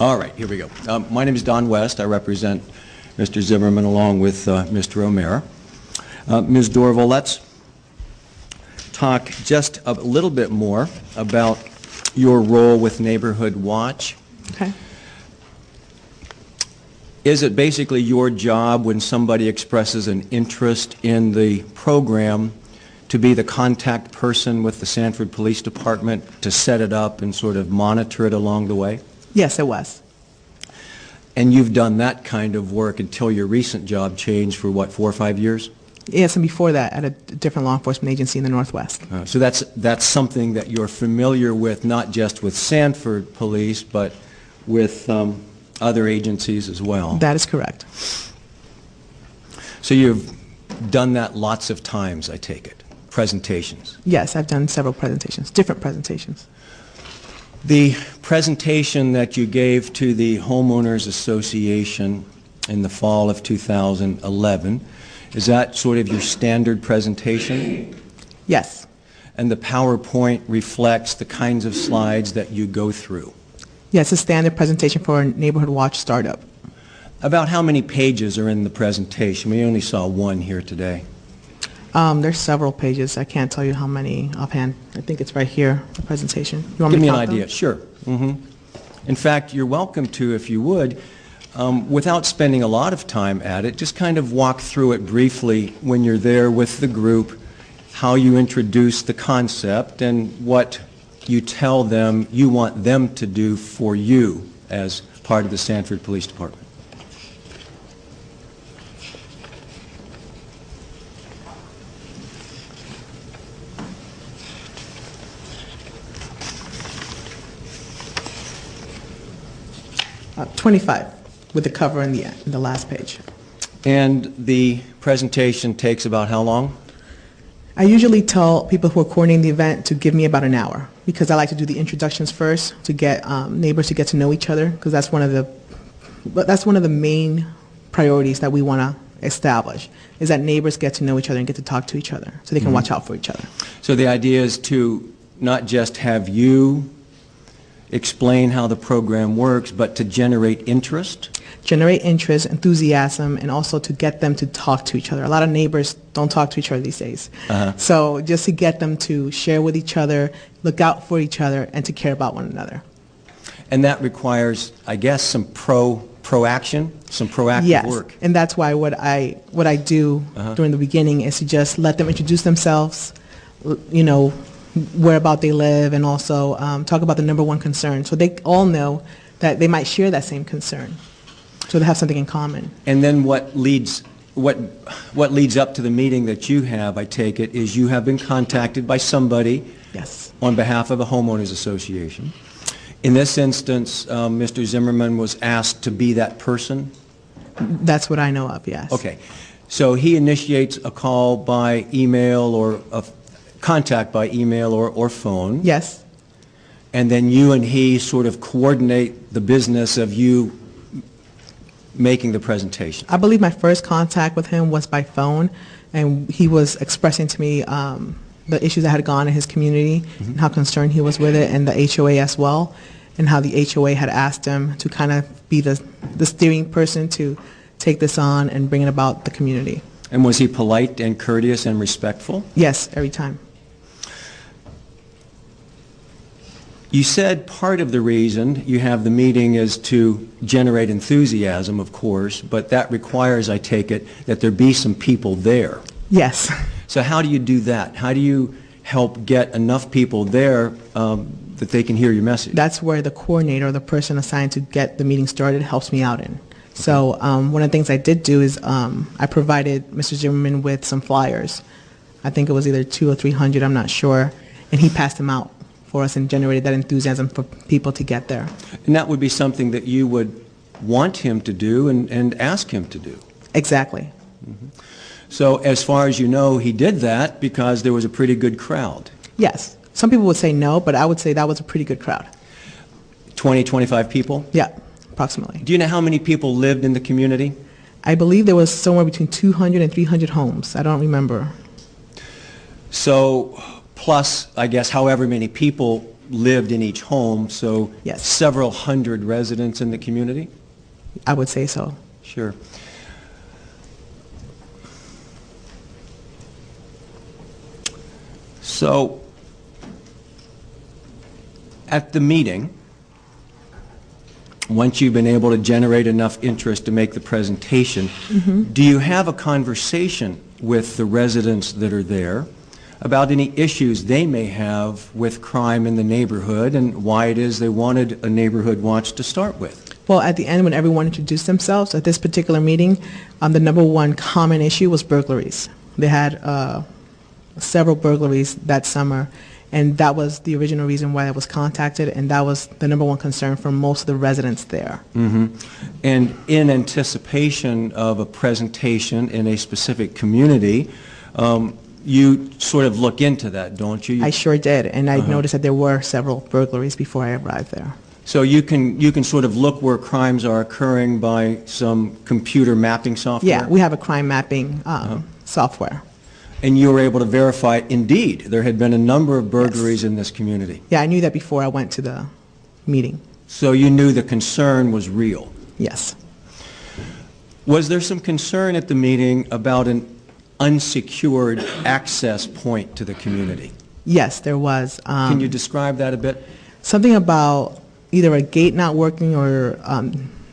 All right, here we go. My name is Don West. I represent Mr. Zimmerman along with Mr. O'Meara. Ms. Dorval, let's talk just a little bit more about your role with Neighborhood Watch. Okay. Is it basically your job when somebody expresses an interest in the program to be the contact person with the Sanford Police Department to set it up and sort of monitor it along the way? Yes, it was. And you've done that kind of work until your recent job changed for, what, 4 or 5 years? Yes, and before that at a different law enforcement agency in the Northwest. So that's something that you're familiar with, not just with Sanford Police, but with other agencies as well. That is correct. So you've done that lots of times, I take it, presentations. Yes, I've done several presentations, different presentations. The presentation that you gave to the Homeowners Association in the fall of 2011, is that sort of your standard presentation? Yes. And the PowerPoint reflects the kinds of slides that you go through? Yes, a standard presentation for a Neighborhood Watch startup. About how many pages are in the presentation? We only saw one here today. There's several pages. I can't tell you how many offhand. I think it's right here, the presentation. You want Give me me to an count idea. them? Sure. In fact, you're welcome to, if you would, without spending a lot of time at it, just kind of walk through it briefly when you're there with the group, how you introduce the concept and what you tell them you want them to do for you as part of the Sanford Police Department. Uh, 25, with the cover in the last page. And the presentation takes about how long? I usually tell people who are coordinating the event to give me about an hour because I like to do the introductions first to get neighbors to get to know each other because that's one of the main priorities that we want to establish is that neighbors get to know each other and get to talk to each other so they can watch out for each other. So the idea is to not just have you explain how the program works, but to generate interest? Generate interest, enthusiasm, and also to get them to talk to each other. A lot of neighbors don't talk to each other these days. So just to get them to share with each other, look out for each other, and to care about one another. And that requires, I guess, some proaction, some proactive work. Yes, and that's why what I do during the beginning is to just let them introduce themselves, you know, where about they live, and also talk about the number one concern. So they all know that they might share that same concern. So they have something in common. And then what leads up to the meeting that you have, I take it, is you have been contacted by somebody on behalf of a homeowners association. In this instance, Mr. Zimmerman was asked to be that person? That's what I know of, yes. Okay. So he initiates a call by email or a contact by email or phone. Yes. And then you and he sort of coordinate the business of you making the presentation. I believe my first contact with him was by phone, and he was expressing to me the issues that had gone in his community and how concerned he was with it, and the HOA as well, and how the HOA had asked him to kind of be the steering person to take this on and bring it about the community. And was he polite and courteous and respectful? Yes, every time. You said part of the reason you have the meeting is to generate enthusiasm, of course, but that requires, I take it, that there be some people there. Yes. So how do you do that? How do you help get enough people there that they can hear your message? That's where the coordinator, or the person assigned to get the meeting started, helps me out in. So one of the things I did do is I provided Mr. Zimmerman with some flyers. I think it was either 200 or 300, I'm not sure, and he passed them out for us and generated that enthusiasm for people to get there. And that would be something that you would want him to do and ask him to do. Exactly. So as far as you know, he did that because there was a pretty good crowd. Yes. Some people would say no, but I would say that was a pretty good crowd. 20, 25 people? Yeah, approximately. Do you know how many people lived in the community? I believe there was somewhere between 200 and 300 homes. I don't remember. So plus, I guess, however many people lived in each home, so several hundred residents in the community? I would say so. Sure. So, at the meeting, once you've been able to generate enough interest to make the presentation, do you have a conversation with the residents that are there about any issues they may have with crime in the neighborhood and why it is they wanted a neighborhood watch to start with? Well, at the end, when everyone introduced themselves, at this particular meeting, the number one common issue was burglaries. They had several burglaries that summer, and that was the original reason why I was contacted, and that was the number one concern for most of the residents there. And in anticipation of a presentation in a specific community, you sort of look into that, don't you? I sure did, and I noticed that there were several burglaries before I arrived there. So you can sort of look where crimes are occurring by some computer mapping software? Yeah, we have a crime mapping software. And you were able to verify, indeed, there had been a number of burglaries in this community. Yeah, I knew that before I went to the meeting. So you knew the concern was real? Yes. Was there some concern at the meeting about an unsecured access point to the community? Yes, there was. Can you describe that a bit? Something about, either a gate not working or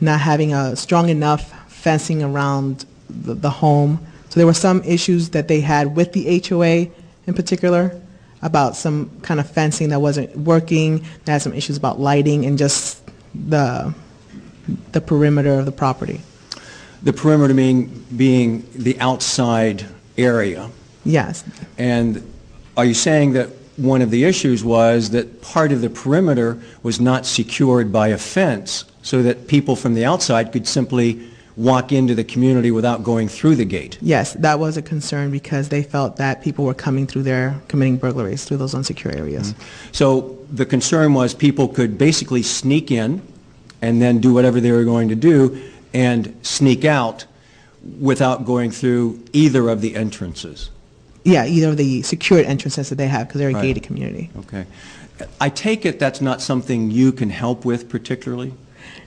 not having a strong enough fencing around the home. So there were some issues that they had with the HOA in particular about some kind of fencing that wasn't working. They had some issues about lighting and just the perimeter of the property. The perimeter being the outside area. Yes. And are you saying that one of the issues was that part of the perimeter was not secured by a fence so that people from the outside could simply walk into the community without going through the gate? Yes, that was a concern because they felt that people were coming through there committing burglaries through those unsecure areas. Mm-hmm. So the concern was people could basically sneak in and then do whatever they were going to do and sneak out without going through either of the entrances. Yeah, either of the secured entrances that they have because they're a gated community. Okay. I take it that's not something you can help with particularly?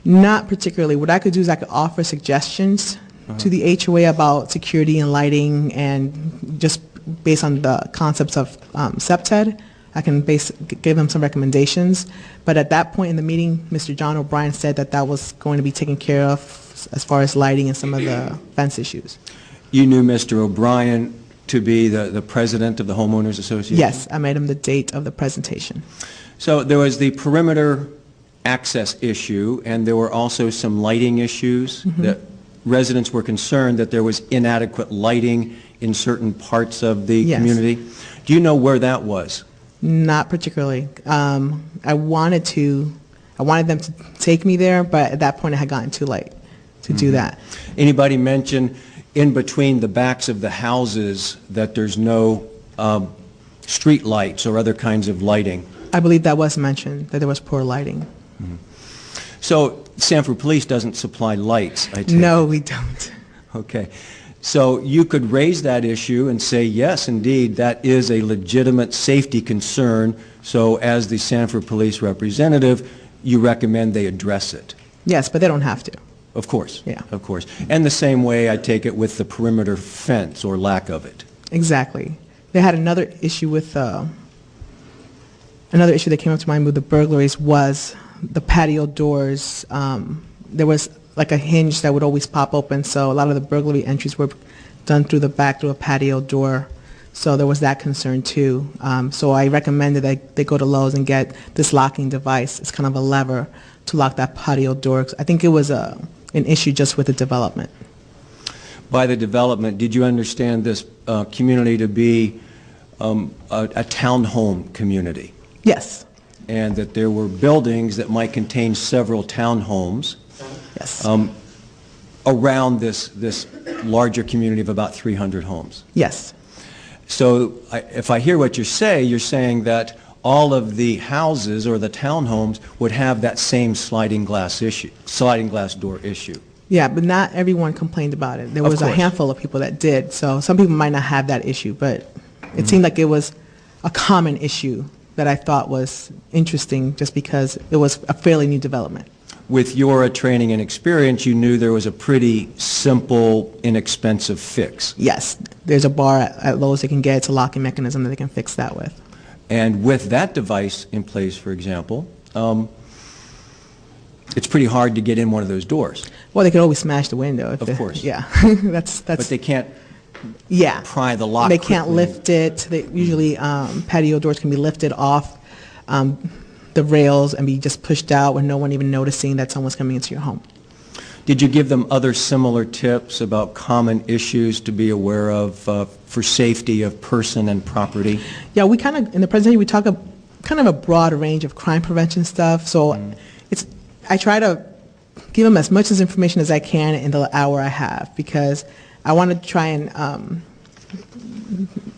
Not particularly. What I could do is I could offer suggestions to the HOA about security and lighting, and just based on the concepts of SEPTED, I can give them some recommendations. But at that point in the meeting, Mr. John O'Brien said that that was going to be taken care of as far as lighting and some of the fence issues. You knew Mr. O'Brien to be the president of the Homeowners Association? Yes, I made him the date of the presentation. So there was the perimeter access issue, and there were also some lighting issues that residents were concerned that there was inadequate lighting in certain parts of the community. Do you know where that was? Not particularly. I wanted them to take me there, but at that point it had gotten too late to do that. Anybody mention in between the backs of the houses that there's no street lights or other kinds of lighting? I believe that was mentioned, that there was poor lighting. So Sanford Police doesn't supply lights, I take it? No, we don't. Okay. So you could raise that issue and say, yes, indeed, that is a legitimate safety concern. So as the Sanford Police representative, you recommend they address it? Yes, but they don't have to. Of course. Yeah. Of course. And the same way, I take it, with the perimeter fence or lack of it. Exactly. They had another issue with, another issue that came up to mind with the burglaries was the patio doors. There was like a hinge that would always pop open, so a lot of the burglary entries were done through the back through a patio door. So there was that concern too. So I recommended that they go to Lowe's and get this locking device. It's kind of a lever to lock that patio door. I think it was an issue just with the development. By the development, did you understand this community to be a townhome community? Yes. And that there were buildings that might contain several townhomes? Yes. Around this larger community of about 300 homes? Yes. So if I hear what you're saying that all of the houses or the townhomes would have that same sliding glass door issue. Yeah, but not everyone complained about it. There was a handful of people that did. So some people might not have that issue, but it seemed like it was a common issue that I thought was interesting just because it was a fairly new development. With your training and experience, you knew there was a pretty simple, inexpensive fix. Yes. There's a bar at Lowe's they can get. It's a locking mechanism that they can fix that with. And with that device in place, for example, it's pretty hard to get in one of those doors. Well, they could always smash the window. Of course. Yeah. that's. But they can't pry the lock They can't quickly. lift it. Usually patio doors can be lifted off the rails and be just pushed out with no one even noticing that someone's coming into your home. Did you give them other similar tips about common issues to be aware of for safety of person and property? Yeah, we kind of, in the presentation, we talk kind of a broad range of crime prevention stuff. So I try to give them as much information as I can in the hour I have because I want to try and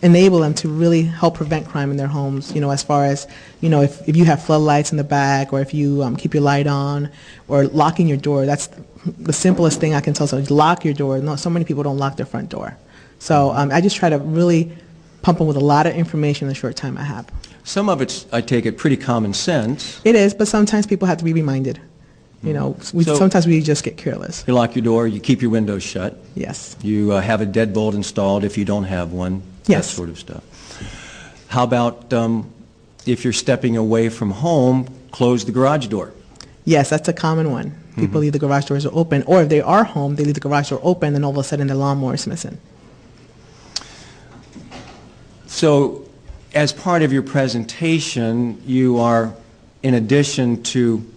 enable them to really help prevent crime in their homes, as far as, if you have floodlights in the back or if you keep your light on or locking your door. That's the simplest thing I can tell someone. Lock your door. No, so many people don't lock their front door. So I just try to really pump them with a lot of information in the short time I have. Some of it's, I take it, pretty common sense. It is, but sometimes people have to be reminded. Sometimes we just get careless. You lock your door, you keep your windows shut. Yes. You have a deadbolt installed if you don't have one. Yes. That sort of stuff. How about if you're stepping away from home, close the garage door? Yes, that's a common one. People leave the garage doors open, or if they are home, they leave the garage door open, and all of a sudden the lawnmower is missing. So, as part of your presentation, you are, in addition to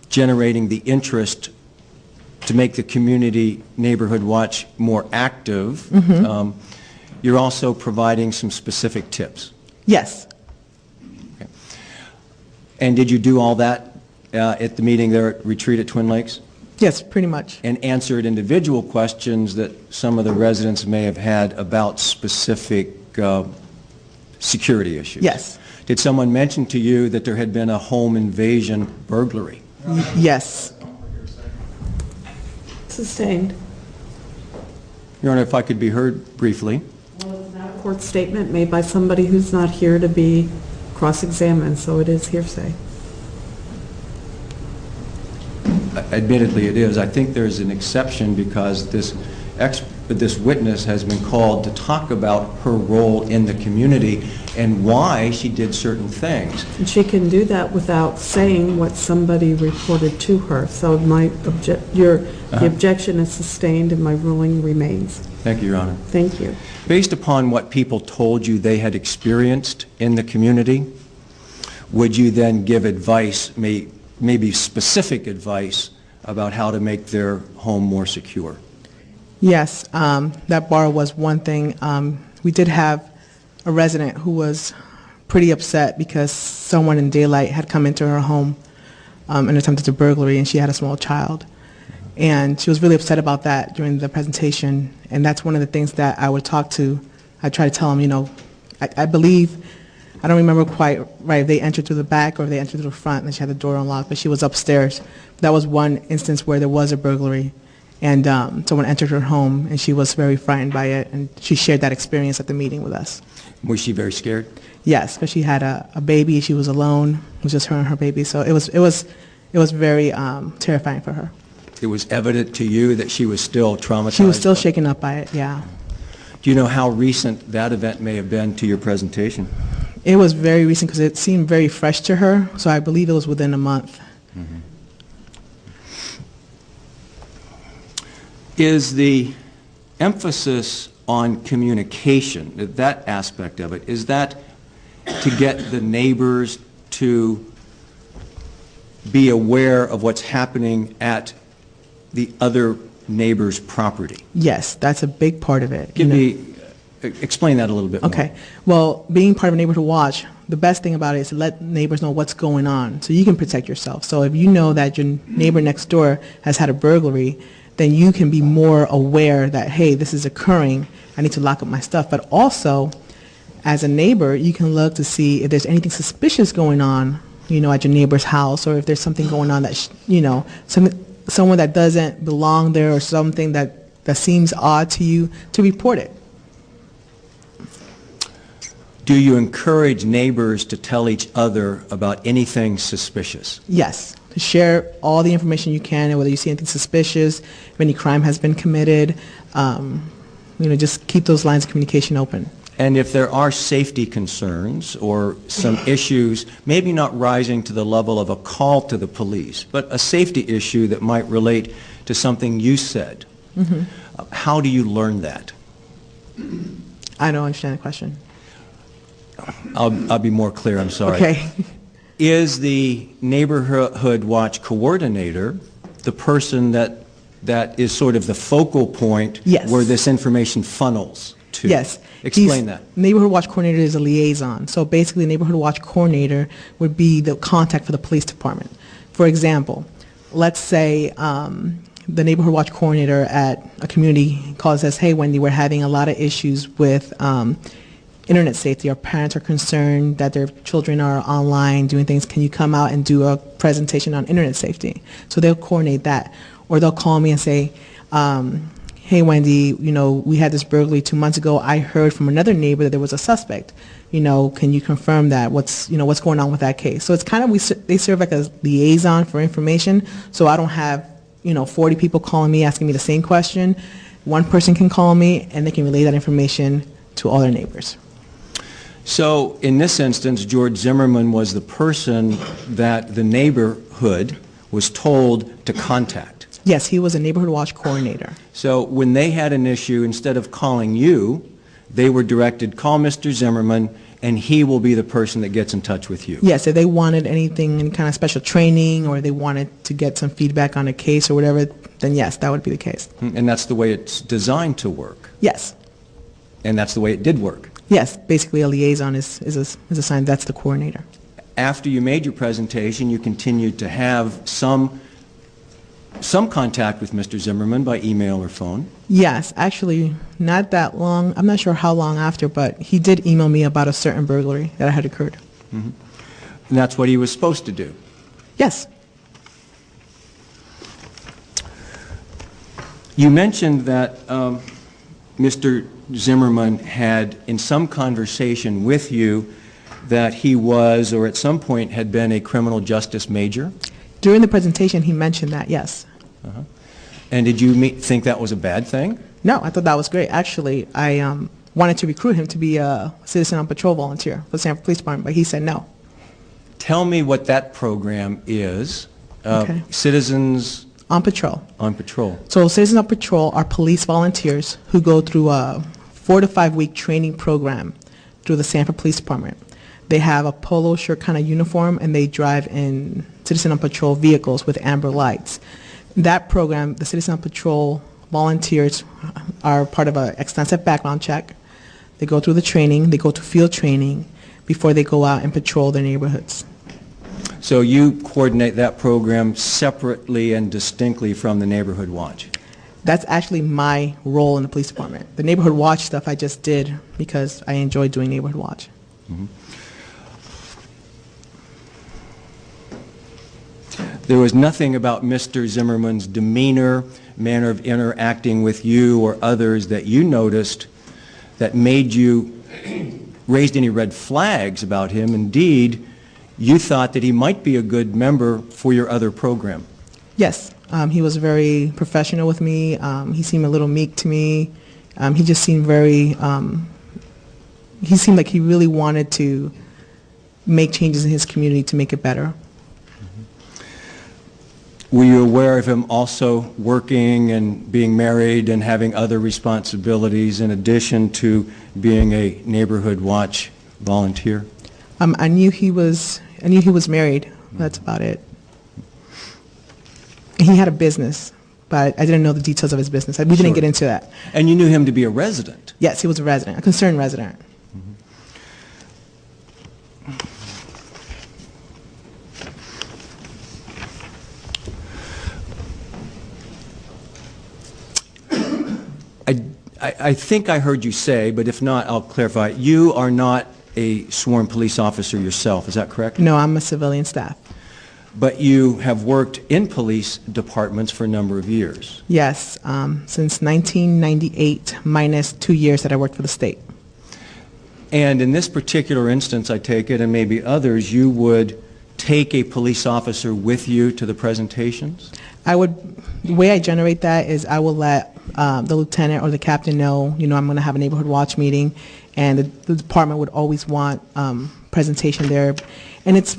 generating the interest to make the community neighborhood watch more active, you're also providing some specific tips. Yes. Okay. And did you do all that at the meeting there at Retreat at Twin Lakes? Yes, pretty much. And answered individual questions that some of the residents may have had about specific security issues? Yes. Did someone mention to you that there had been a home invasion burglary? Yes. Sustained. Your Honor, if I could be heard briefly. Well, it's not a court statement made by somebody who's not here to be cross-examined, so it is hearsay. Admittedly, it is. I think there's an exception because this witness has been called to talk about her role in the community and why she did certain things. And she can do that without saying what somebody reported to her. So the objection is sustained and my ruling remains. Thank you, Your Honor. Thank you. Based upon what people told you they had experienced in the community, would you then give advice, maybe specific advice, about how to make their home more secure? Yes, that bar was one thing. We did have a resident who was pretty upset because someone in daylight had come into her home and attempted to burglary, and she had a small child. And she was really upset about that during the presentation, and that's one of the things that I would talk to. I try to tell them, I believe, I don't remember quite right if they entered through the back or if they entered through the front and she had the door unlocked, but she was upstairs. That was one instance where there was a burglary, and someone entered her home, and she was very frightened by it, and she shared that experience at the meeting with us. Was she very scared? Yes, because she had a baby. She was alone. It was just her and her baby, so it was very terrifying for her. It was evident to you that she was still traumatized? She was still shaken up by it, yeah. Do you know how recent that event may have been to your presentation? It was very recent because it seemed very fresh to her, so I believe it was within a month. Mm-hmm. Is the emphasis on communication, that aspect of it, is that to get the neighbors to be aware of what's happening at the other neighbor's property? Yes, that's a big part of it. Explain that a little bit more. Okay. Well, being part of a neighborhood watch, the best thing about it is to let neighbors know what's going on so you can protect yourself. So if you know that your neighbor next door has had a burglary, then you can be more aware that, hey, this is occurring, I need to lock up my stuff. But also, as a neighbor, you can look to see if there's anything suspicious going on, at your neighbor's house, or if there's something going on that, someone that doesn't belong there, or something that seems odd to you, to report it. Do you encourage neighbors to tell each other about anything suspicious? Yes. To share all the information you can, and whether you see anything suspicious, if any crime has been committed, just keep those lines of communication open. And if there are safety concerns or some issues, maybe not rising to the level of a call to the police, but a safety issue that might relate to something you said, how do you learn that? I don't understand the question. I'll be more clear, I'm sorry. Okay. Is the neighborhood watch coordinator the person that is sort of the focal point Yes. where this information funnels to? Yes. Explain that. Neighborhood watch coordinator is a liaison. So basically, the neighborhood watch coordinator would be the contact for the police department. For example, let's say the neighborhood watch coordinator at a community calls us, hey, Wendy, we're having a lot of issues with internet safety. Our parents are concerned that their children are online doing things. Can you come out and do a presentation on internet safety? So they'll coordinate that. Or they'll call me and say, hey, Wendy, we had this burglary 2 months ago. I heard from another neighbor that there was a suspect. Can you confirm that? What's going on with that case? So it's kind of, they serve like a liaison for information. So I don't have, 40 people calling me asking me the same question. One person can call me and they can relay that information to all their neighbors. So in this instance, George Zimmerman was the person that the neighborhood was told to contact. Yes, he was a neighborhood watch coordinator. So when they had an issue, instead of calling you, they were directed, call Mr. Zimmerman, and he will be the person that gets in touch with you. Yes, if they wanted anything, any kind of special training, or they wanted to get some feedback on a case or whatever, then yes, that would be the case. And that's the way it's designed to work. Yes. And that's the way it did work. Yes, basically a liaison is assigned, that's the coordinator. After you made your presentation, you continued to have some contact with Mr. Zimmerman by email or phone. Yes, actually, not that long. I'm not sure how long after, but he did email me about a certain burglary that had occurred. Mm-hmm. And that's what he was supposed to do. Yes. You mentioned that Mr. Zimmerman had, in some conversation with you, that he was, or at some point had been, a criminal justice major. During the presentation, he mentioned that, yes. Uh-huh. And did you think that was a bad thing? No, I thought that was great. Actually, I wanted to recruit him to be a citizen on patrol volunteer for the San Francisco Police Department, but he said no. Tell me what that program is. Okay. Citizens on Patrol. On Patrol. So Citizens on Patrol are police volunteers who go through a 4 to 5 week training program through the San Francisco Police Department. They have a polo shirt kind of uniform, and they drive in Citizen on Patrol vehicles with amber lights. That program, the Citizen on Patrol volunteers are part of an extensive background check. They go through the training, they go to field training before they go out and patrol their neighborhoods. So you coordinate that program separately and distinctly from the Neighborhood Watch? That's actually my role in the police department. The Neighborhood Watch stuff I just did because I enjoy doing Neighborhood Watch. Mm-hmm. There was nothing about Mr. Zimmerman's demeanor, manner of interacting with you or others that you noticed that made you raised any red flags about him. Indeed, you thought that he might be a good member for your other program. Yes, he was very professional with me. He seemed a little meek to me. He just seemed very, he seemed like he really wanted to make changes in his community to make it better. Were you aware of him also working and being married and having other responsibilities in addition to being a Neighborhood Watch volunteer? I knew he was married. That's about it. He had a business, but I didn't know the details of his business. We didn't get into that. And you knew him to be a resident? Yes, he was a resident, a concerned resident. I think I heard you say, but if not, I'll clarify. You are not a sworn police officer yourself, is that correct? No, I'm a civilian staff. But you have worked in police departments for a number of years? Yes, since 1998, minus 2 years that I worked for the state. And in this particular instance, I take it, and maybe others, you would take a police officer with you to the presentations? The way I generate that is I will let the lieutenant or the captain know, I'm going to have a neighborhood watch meeting, and the department would always want presentation there. And it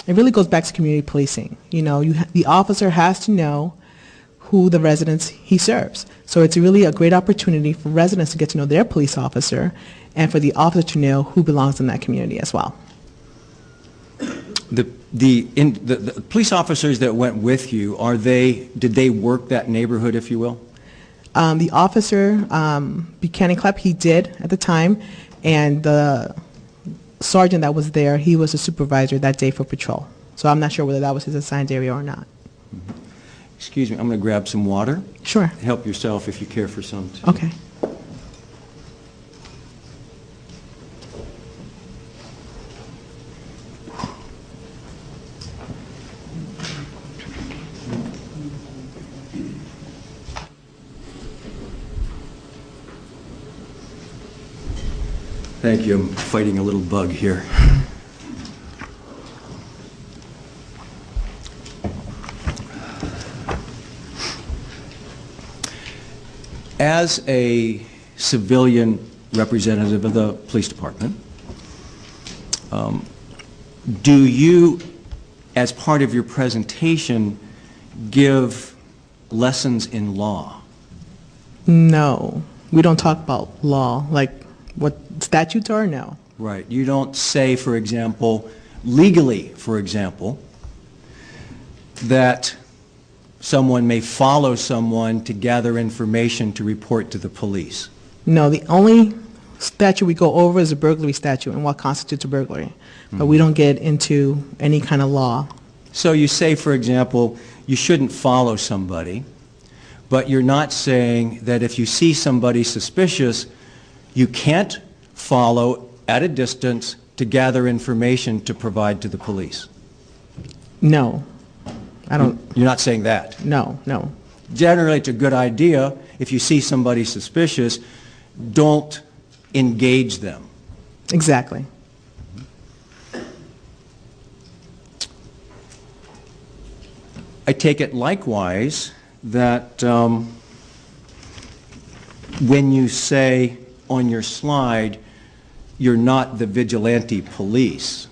really goes back to community policing. The officer has to know who the residents he serves. So it's really a great opportunity for residents to get to know their police officer, and for the officer to know who belongs in that community as well. The police officers that went with you, did they work that neighborhood, if you will? The officer, Buchanan Klepp, he did at the time, and the sergeant that was there, he was a supervisor that day for patrol. So I'm not sure whether that was his assigned area or not. Mm-hmm. Excuse me, I'm going to grab some water. Sure. Help yourself if you care for some, too. Okay. Thank you. I'm fighting a little bug here. As a civilian representative of the police department, do you, as part of your presentation, give lessons in law? No, we don't talk about law, like what statutes are, no. Right. You don't say, for example, legally, for example, that someone may follow someone to gather information to report to the police. No, the only statute we go over is a burglary statute and what constitutes a burglary. But we don't get into any kind of law. So you say, for example, you shouldn't follow somebody, but you're not saying that if you see somebody suspicious, you can't follow at a distance to gather information to provide to the police. No, I don't. You're not saying that? No, no. Generally, it's a good idea. If you see somebody suspicious, don't engage them. Exactly. I take it likewise that when you say on your slide, you're not the vigilante police,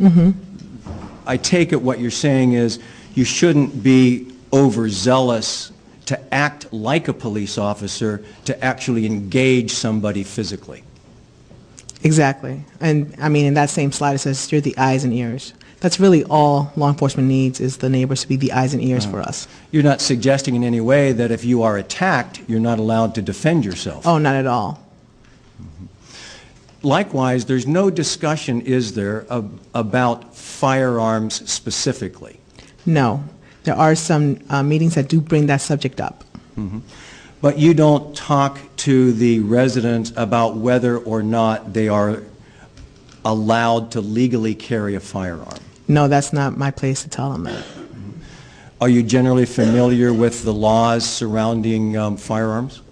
I take it what you're saying is you shouldn't be overzealous to act like a police officer to actually engage somebody physically. Exactly. And I mean, in that same slide, it says you're the eyes and ears. That's really all law enforcement needs, is the neighbors to be the eyes and ears for us. You're not suggesting in any way that if you are attacked, you're not allowed to defend yourself. Oh, not at all. Likewise, there's no discussion, is there, about firearms specifically? No. There are some meetings that do bring that subject up. But you don't talk to the residents about whether or not they are allowed to legally carry a firearm? No, that's not my place to tell them that. Are you generally familiar with the laws surrounding firearms?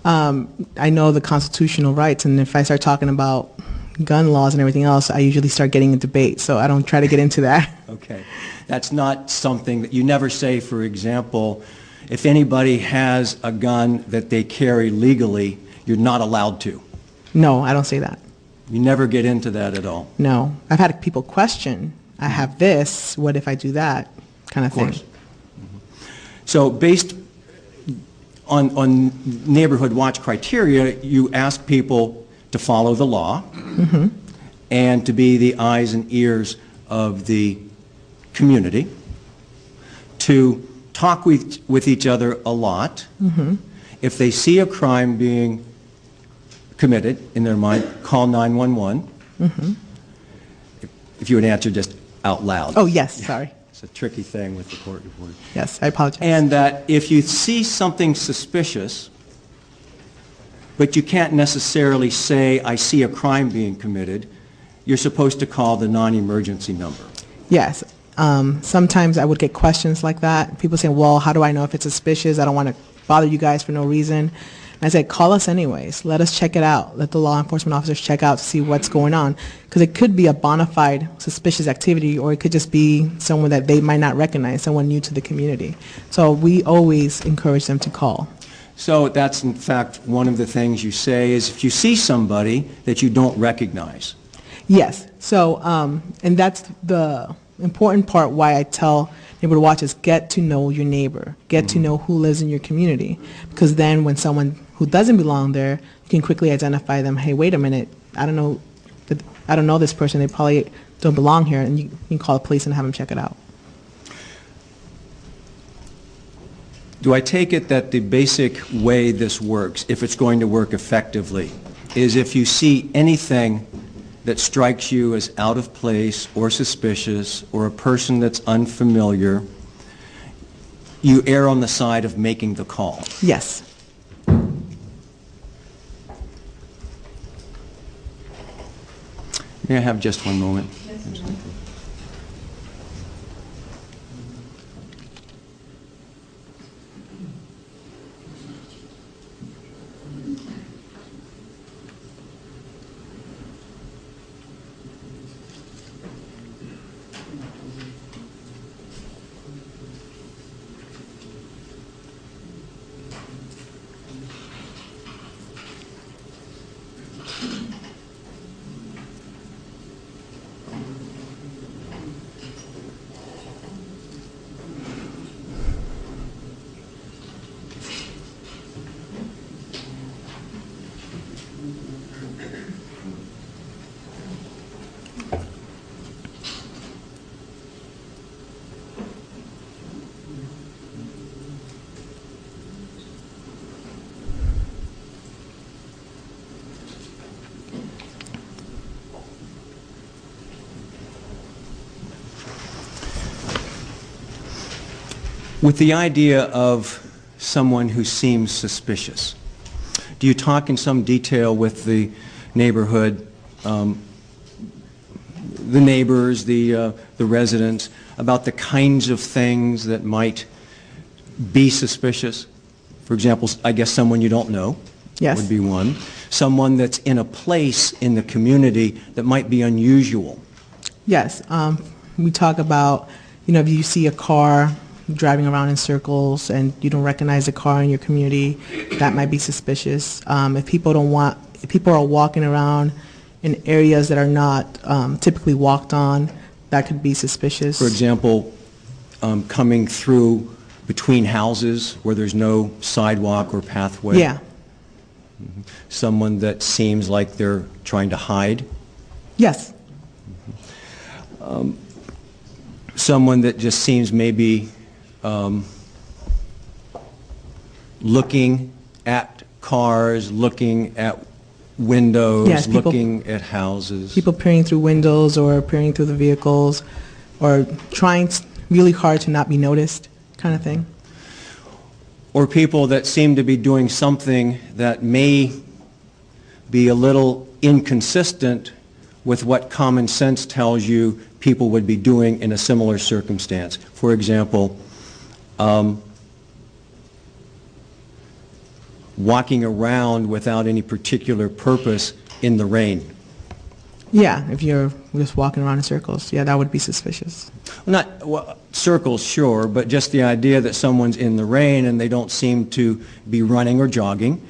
I know the constitutional rights, and if I start talking about gun laws and everything else, I usually start getting in debate, so I don't try to get into that. Okay. That's not something that you never say, for example, if anybody has a gun that they carry legally, you're not allowed to. No, I don't say that. You never get into that at all. No. I've had people question, I have this, what if I do that, kind of thing. Of course. So based on neighborhood watch criteria, you ask people to follow the law and to be the eyes and ears of the community, to talk with each other a lot. If they see a crime being committed in their mind, call 911. If you would answer just out loud. Oh, yes, sorry. It's a tricky thing with the court reporter. Yes, I apologize. And that if you see something suspicious, but you can't necessarily say, I see a crime being committed, you're supposed to call the non-emergency number. Yes. Sometimes I would get questions like that. People say, well, how do I know if it's suspicious? I don't want to bother you guys for no reason. And I said, call us anyways. Let us check it out. Let the law enforcement officers check out to see what's going on. Because it could be a bona fide suspicious activity, or it could just be someone that they might not recognize, someone new to the community. So we always encourage them to call. So that's, in fact, one of the things you say is if you see somebody that you don't recognize. Yes. So, and that's the important part why I tell neighborhood watchers, get to know your neighbor. Get to know who lives in your community. Because then when someone who doesn't belong there, you can quickly identify them. Hey, wait a minute. I don't know this person. They probably don't belong here. And you can call the police and have them check it out. Do I take it that the basic way this works, if it's going to work effectively, is if you see anything that strikes you as out of place or suspicious or a person that's unfamiliar, you err on the side of making the call? Yes. May I have just one moment? With the idea of someone who seems suspicious, do you talk in some detail with the neighborhood, the neighbors, the residents, about the kinds of things that might be suspicious? For example, I guess someone you don't know would be one. Someone that's in a place in the community that might be unusual. Yes. We talk about, if you see a car driving around in circles and you don't recognize the car in your community, that might be suspicious. If people are walking around in areas that are not typically walked on, that could be suspicious. For example, coming through between houses where there's no sidewalk or pathway. Yeah. Mm-hmm. Someone that seems like they're trying to hide. Yes. Someone that just seems maybe looking at cars, looking at windows, yes, looking at houses. People peering through windows or peering through the vehicles or trying really hard to not be noticed, kind of thing. Or people that seem to be doing something that may be a little inconsistent with what common sense tells you people would be doing in a similar circumstance. For example, walking around without any particular purpose in the rain. Yeah, if you're just walking around in circles, yeah, that would be suspicious. Not circles, sure, but just the idea that someone's in the rain and they don't seem to be running or jogging,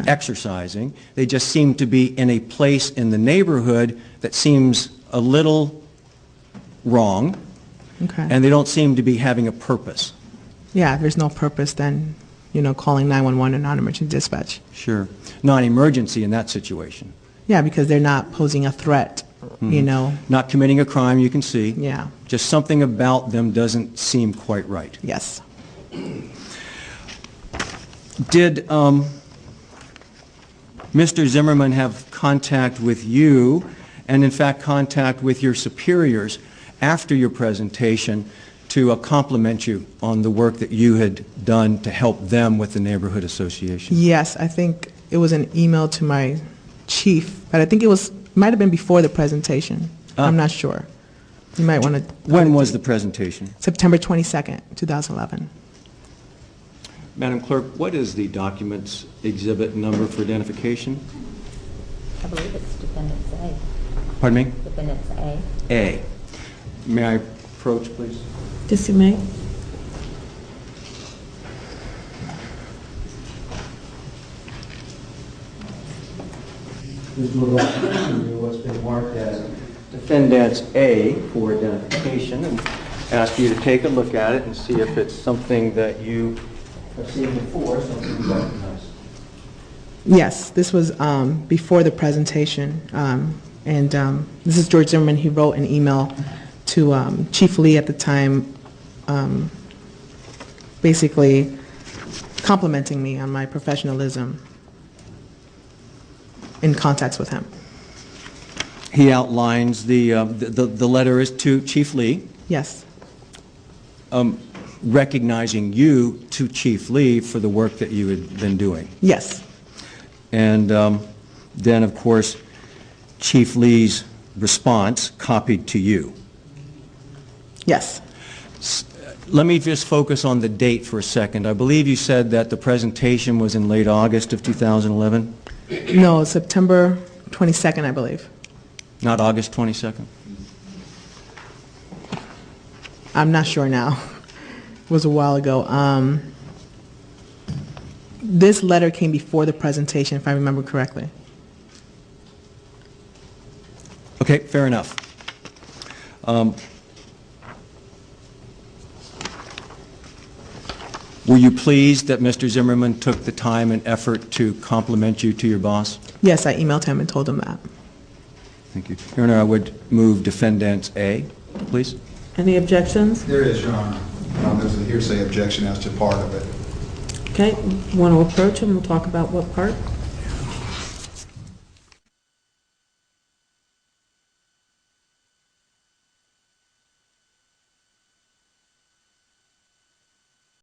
exercising. They just seem to be in a place in the neighborhood that seems a little wrong, and they don't seem to be having a purpose. Yeah, if there's no purpose, then, calling 911 or non-emergency dispatch. Sure. Non-emergency in that situation. Yeah, because they're not posing a threat, Not committing a crime, you can see. Yeah. Just something about them doesn't seem quite right. Yes. Did Mr. Zimmerman have contact with you, and in fact contact with your superiors after your presentation to compliment you on the work that you had done to help them with the neighborhood association? Yes, I think it was an email to my chief, but I think might have been before the presentation. I'm not sure. You might want to... When was the presentation? September 22nd, 2011. Madam Clerk, what is the document's exhibit number for identification? I believe it's Defendant's A. Pardon me? Defendant's A. A. May I approach, please? Yes, you may. This will what's been marked as Defendant's A for identification, and ask you to take a look at it and see if it's something that you have seen before, something you recognize. Yes, this was before the presentation, and this is George Zimmerman. He wrote an email to Chief Lee at the time, basically complimenting me on my professionalism in contacts with him. He outlines the letter is to Chief Lee. Yes. Recognizing you to Chief Lee for the work that you had been doing. Yes. And then, of course, Chief Lee's response copied to you. Yes. Let me just focus on the date for a second. I believe you said that the presentation was in late August of 2011? No, September 22nd, I believe. Not August 22nd? I'm not sure now. It was a while ago. This letter came before the presentation, if I remember correctly. Okay, fair enough. Were you pleased that Mr. Zimmerman took the time and effort to compliment you to your boss? Yes, I emailed him and told him that. Thank you. Your Honor, I would move Defendant's A, please. Any objections? There is, Your Honor. There's a hearsay objection as to part of it. Okay, want to approach him? We'll talk about what part.